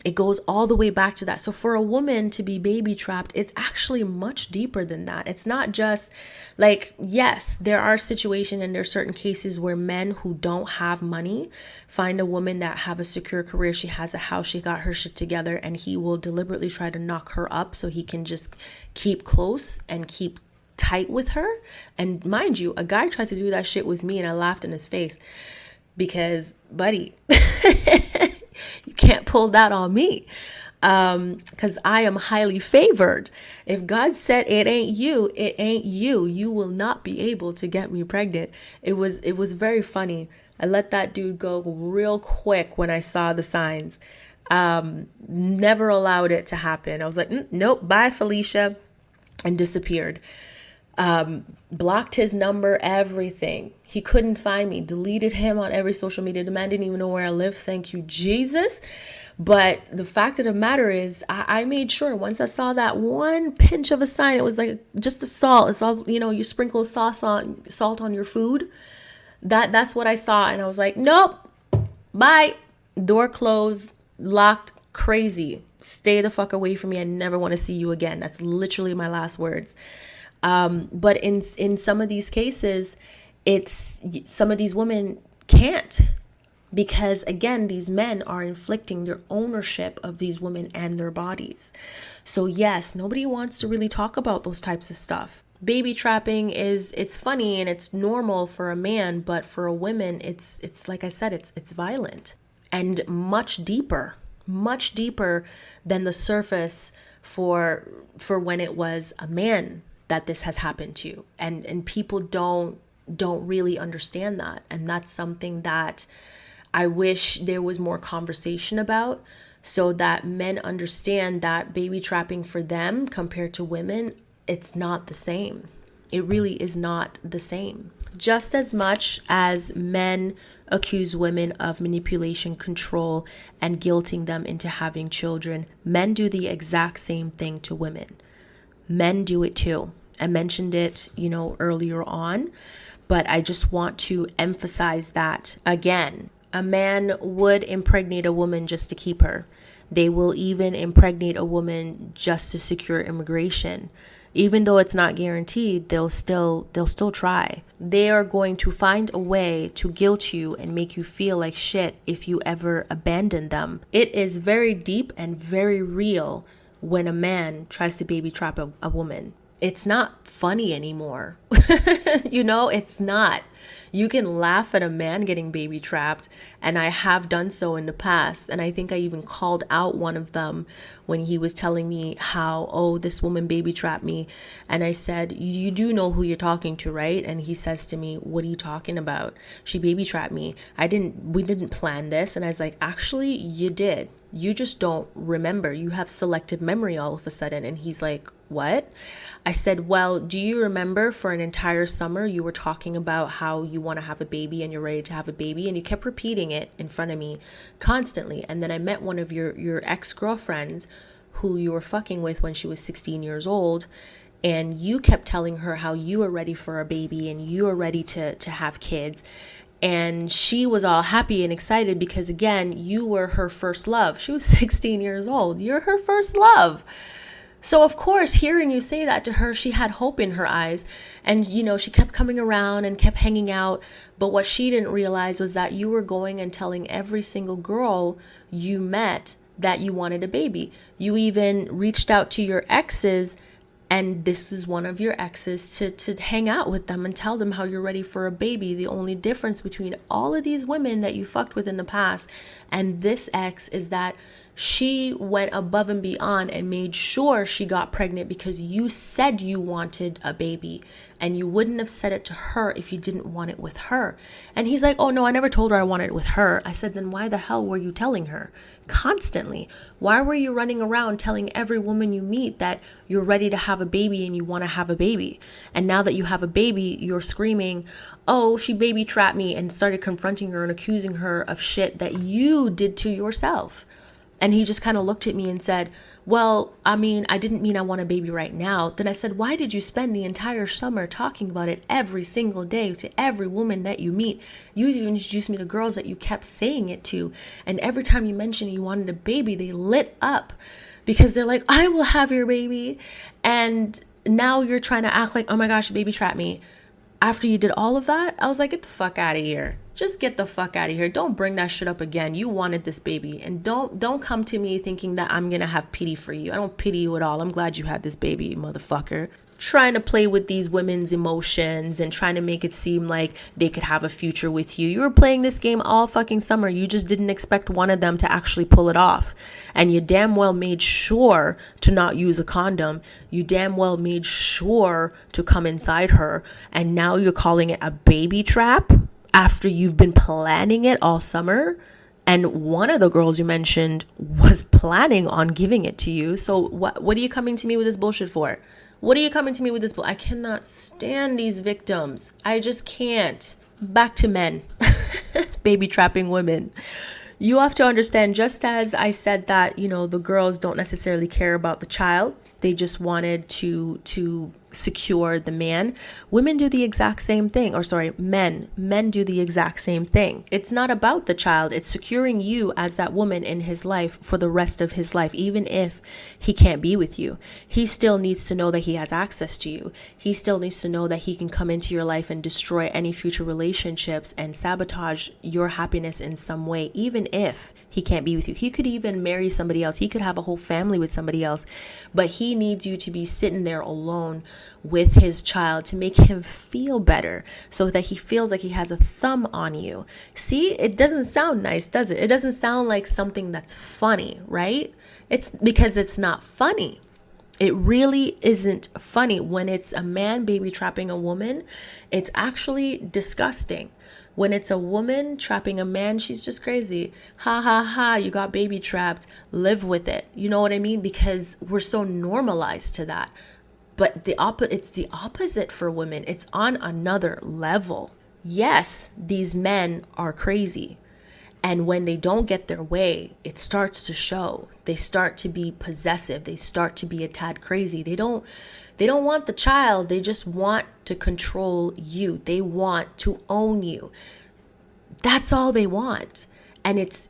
It goes all the way back to that. So for a woman to be baby trapped, it's actually much deeper than that. It's not just like, yes, there are situations and there's certain cases where men who don't have money find a woman that have a secure career. She has a house, she got her shit together, and he will deliberately try to knock her up so he can just keep close and keep tight with her. And mind you, a guy tried to do that shit with me and I laughed in his face because, buddy, you can't pull that on me, because I am highly favored. If God said it ain't you, it ain't you. You will not be able to get me pregnant. It was very funny. I let that dude go real quick when I saw the signs. Never allowed it to happen. I was like, nope, bye, Felicia, and disappeared. Blocked his number, everything. He couldn't find me, deleted him on every social media. The man didn't even know where I live. Thank you, Jesus. But the fact of the matter is, I made sure once I saw that one pinch of a sign, it was like just the salt. It's all, you sprinkle salt on your food. That's what I saw. And I was like, nope, bye. Door closed, locked, crazy. Stay the fuck away from me. I never want to see you again. That's literally my last words. But in some of these cases, it's some of these women can't, because again, these men are inflicting their ownership of these women and their bodies. So yes, nobody wants to really talk about those types of stuff. Baby trapping it's funny and it's normal for a man, but for a woman, it's like I said, it's violent and much deeper than the surface for when it was a man that this has happened to. And people don't really understand that. And that's something that I wish there was more conversation about, so that men understand that baby trapping for them compared to women, it's not the same. It really is not the same. Just as much as men accuse women of manipulation, control, and guilting them into having children, men do the exact same thing to women. Men do it too. I mentioned it, earlier on, but I just want to emphasize that again. A man would impregnate a woman just to keep her. They will even impregnate a woman just to secure immigration. Even though it's not guaranteed, they'll still try. They are going to find a way to guilt you and make you feel like shit if you ever abandon them. It is very deep and very real when a man tries to baby trap a woman. It's not funny anymore. It's not. You can laugh at a man getting baby trapped, and I have done so in the past. And I think I even called out one of them when he was telling me how, this woman baby trapped me. And I said, you do know who you're talking to, right? And he says to me, what are you talking about? She baby trapped me. We didn't plan this. And I was like, actually, you did. You just don't remember. You have selective memory all of a sudden. And he's like, what? I said, well, do you remember for an entire summer you were talking about how you want to have a baby and you're ready to have a baby, and you kept repeating it in front of me constantly. And then I met one of your ex-girlfriends who you were fucking with when she was 16 years old, and you kept telling her how you were ready for a baby and you were ready to have kids. And she was all happy and excited because, again, you were her first love. She was 16 years old. You're her first love. So, of course, hearing you say that to her, she had hope in her eyes. And, she kept coming around and kept hanging out. But what she didn't realize was that you were going and telling every single girl you met that you wanted a baby. You even reached out to your exes and this is one of your exes, to hang out with them and tell them how you're ready for a baby. The only difference between all of these women that you fucked with in the past and this ex is that she went above and beyond and made sure she got pregnant because you said you wanted a baby, and you wouldn't have said it to her if you didn't want it with her. And he's like, oh no, I never told her I wanted it with her. I said, then why the hell were you telling her constantly? Why were you running around telling every woman you meet that you're ready to have a baby and you want to have a baby? And now that you have a baby, you're screaming, oh, she baby trapped me, and started confronting her and accusing her of shit that you did to yourself. And he just kind of looked at me and said, well, I mean, I didn't mean I want a baby right now. Then I said, why did you spend the entire summer talking about it every single day to every woman that you meet? You even introduced me to girls that you kept saying it to. And every time you mentioned you wanted a baby, they lit up because they're like, I will have your baby. And now you're trying to act like, oh my gosh, baby trapped me. After you did all of that, I was like, get the fuck out of here. Just get the fuck out of here. Don't bring that shit up again. You wanted this baby. And don't come to me thinking that I'm going to have pity for you. I don't pity you at all. I'm glad you had this baby, motherfucker. Trying to play with these women's emotions and trying to make it seem like they could have a future with you. You were playing this game all fucking summer. You just didn't expect one of them to actually pull it off. And you damn well made sure to not use a condom. You damn well made sure to come inside her. And now you're calling it a baby trap after you've been planning it all summer. And one of the girls you mentioned was planning on giving it to you. So what are you coming to me with this bullshit for? What are you coming to me with this? I cannot stand these victims. I just can't. Back to men. Baby trapping women. You have to understand, just as I said that, the girls don't necessarily care about the child. They just wanted to secure the man. Women do the exact same thing. Men do the exact same thing. It's not about the child. It's securing you as that woman in his life for the rest of his life. Even if he can't be with you, he still needs to know that he has access to you. He still needs to know that he can come into your life and destroy any future relationships and sabotage your happiness in some way, even if he can't be with you. He could even marry somebody else. He could have a whole family with somebody else, but he needs you to be sitting there alone with his child to make him feel better, so that he feels like he has a thumb on you. See, it doesn't sound nice, does it? It doesn't sound like something that's funny, right? It's because it's not funny. It really isn't funny. When it's a man baby trapping a woman, it's actually disgusting. When it's a woman trapping a man, she's just crazy. Ha ha ha, you got baby trapped. Live with it. You know what I mean? Because we're so normalized to that. But it's the opposite for women. It's on another level. Yes, these men are crazy. And when they don't get their way, it starts to show. They start to be possessive. They start to be a tad crazy. They don't want the child. They just want to control you. They want to own you. That's all they want. And it's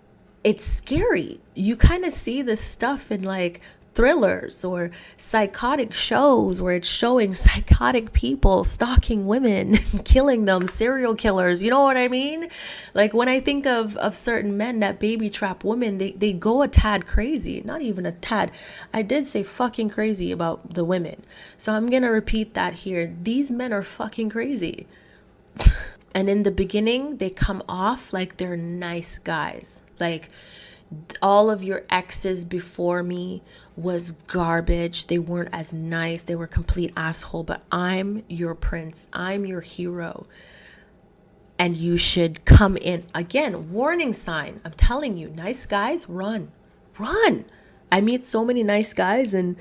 scary. You kind of see this stuff in like thrillers or psychotic shows where it's showing psychotic people stalking women, killing them, serial killers. You know what I mean? Like when I think of certain men that baby trap women, they go a tad crazy. Not even a tad. I did say fucking crazy about the women. So I'm going to repeat that here. These men are fucking crazy. And in the beginning, they come off like they're nice guys. Like, all of your exes before me was garbage. They weren't as nice. They were complete asshole. But I'm your prince. I'm your hero. And you should come in. Again, warning sign. I'm telling you, nice guys, run. Run. I meet so many nice guys and,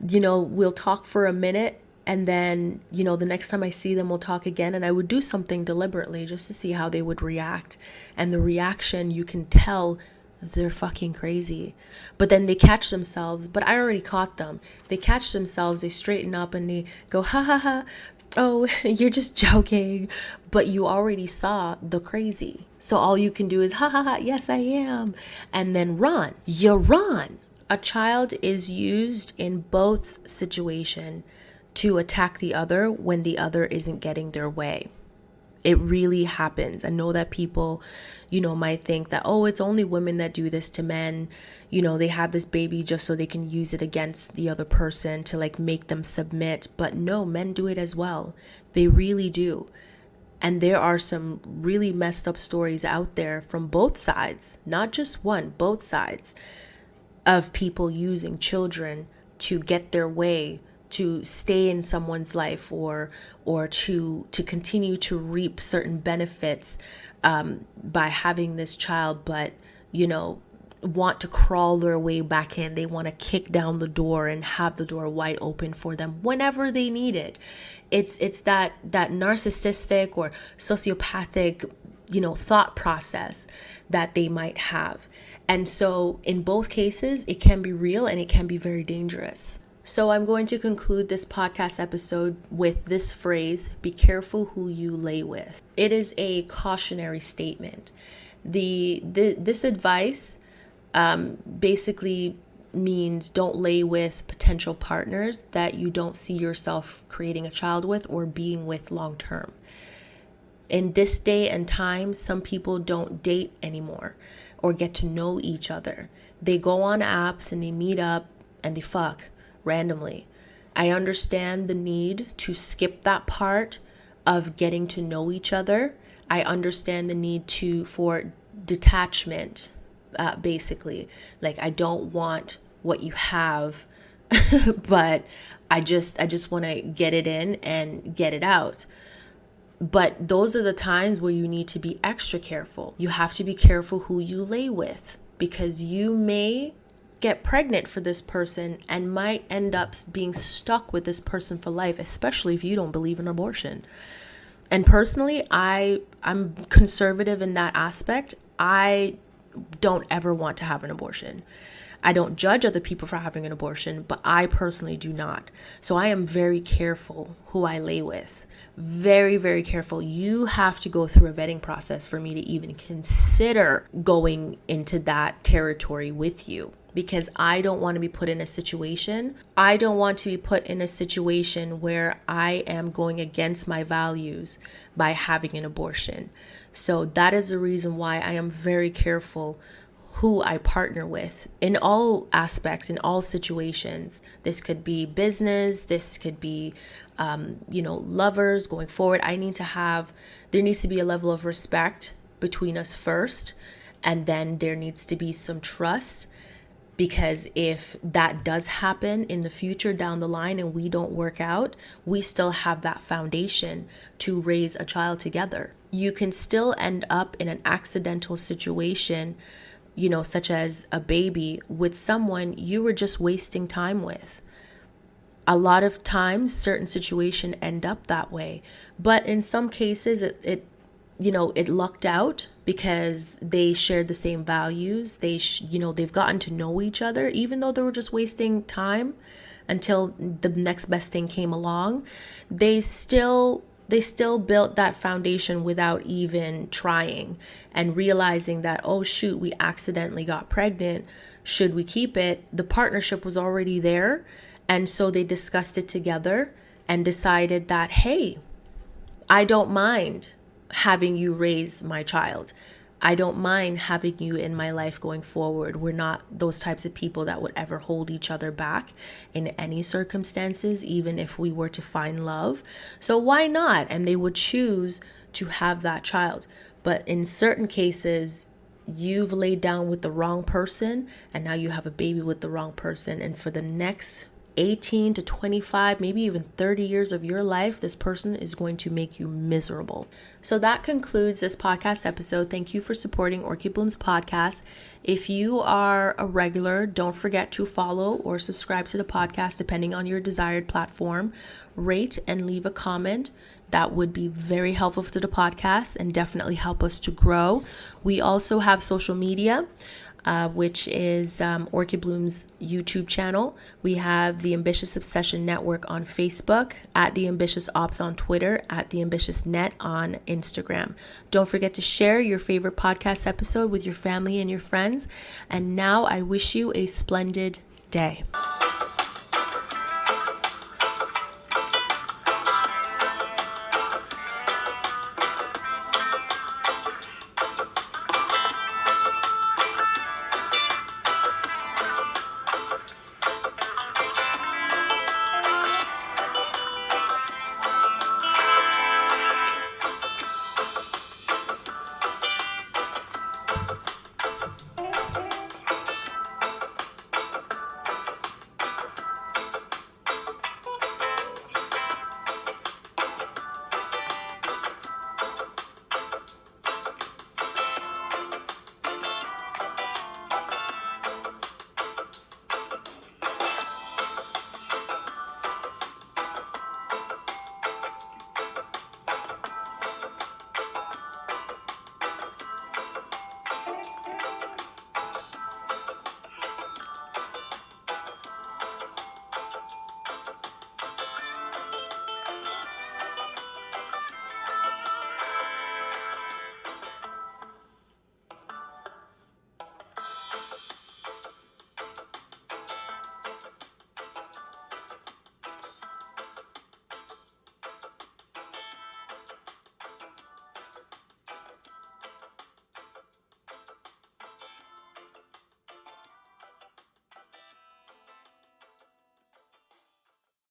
we'll talk for a minute. And then, the next time I see them, we'll talk again. And I would do something deliberately just to see how they would react. And the reaction, you can tell they're fucking crazy. But then they catch themselves. But I already caught them. They catch themselves. They straighten up and they go, ha ha ha. Oh, you're just joking. But you already saw the crazy. So all you can do is, ha ha ha, yes, I am. And then run. You run. A child is used in both situations to attack the other when the other isn't getting their way. It really happens. I know that people, might think that, oh, it's only women that do this to men. They have this baby just so they can use it against the other person to like make them submit. But no, men do it as well. They really do. And there are some really messed up stories out there from both sides, not just one, both sides, of people using children to get their way, to stay in someone's life, or to continue to reap certain benefits by having this child, but want to crawl their way back in. They want to kick down the door and have the door wide open for them whenever they need it. It's that narcissistic or sociopathic thought process that they might have. And so in both cases, it can be real and it can be very dangerous. So I'm going to conclude this podcast episode with this phrase: be careful who you lay with. It is a cautionary statement. This advice basically means don't lay with potential partners that you don't see yourself creating a child with or being with long term. In this day and time, some people don't date anymore or get to know each other. They go on apps and they meet up and they fuck randomly. I understand the need to skip that part of getting to know each other. I understand the need for detachment, basically. Like, I don't want what you have, but I just want to get it in and get it out. But those are the times where you need to be extra careful. You have to be careful who you lay with, because you may get pregnant for this person and might end up being stuck with this person for life, especially if you don't believe in abortion. And personally, I'm conservative in that aspect. I don't ever want to have an abortion. I don't judge other people for having an abortion, but I personally do not. So I am very careful who I lay with. Very, very careful. You have to go through a vetting process for me to even consider going into that territory with you, because I don't want to be put in a situation. I don't want to be put in a situation where I am going against my values by having an abortion. So that is the reason why I am very careful who I partner with in all aspects, in all situations. This could be business, this could be, lovers going forward. There needs to be a level of respect between us first, and then there needs to be some trust, because if that does happen in the future down the line and we don't work out, we still have that foundation to raise a child together. You can still end up in an accidental situation, such as a baby, with someone you were just wasting time with. A lot of times, certain situations end up that way. But in some cases, it lucked out because they shared the same values. They've gotten to know each other, even though they were just wasting time until the next best thing came along. They still built that foundation without even trying, and realizing that, oh shoot, we accidentally got pregnant. Should we keep it? The partnership was already there. And so they discussed it together and decided that, hey, I don't mind having you raise my child. I don't mind having you in my life going forward. We're not those types of people that would ever hold each other back in any circumstances, even if we were to find love. So why not? And they would choose to have that child. But in certain cases, you've laid down with the wrong person, and now you have a baby with the wrong person. And for the next 18 to 25, maybe even 30 years of your life, this person is going to make you miserable. So that concludes this podcast episode. Thank you for supporting Orchid Blooms podcast. If you are a regular, don't forget to follow or subscribe to the podcast, depending on your desired platform. Rate and leave a comment. That would be very helpful to the podcast and definitely help us to grow. We also have social media, which is Orchid Bloom's YouTube channel. We have the Ambitious Obsession Network on Facebook, at the Ambitious Ops on Twitter, at the Ambitious Net on Instagram. Don't forget to share your favorite podcast episode with your family and your friends. And now I wish you a splendid day.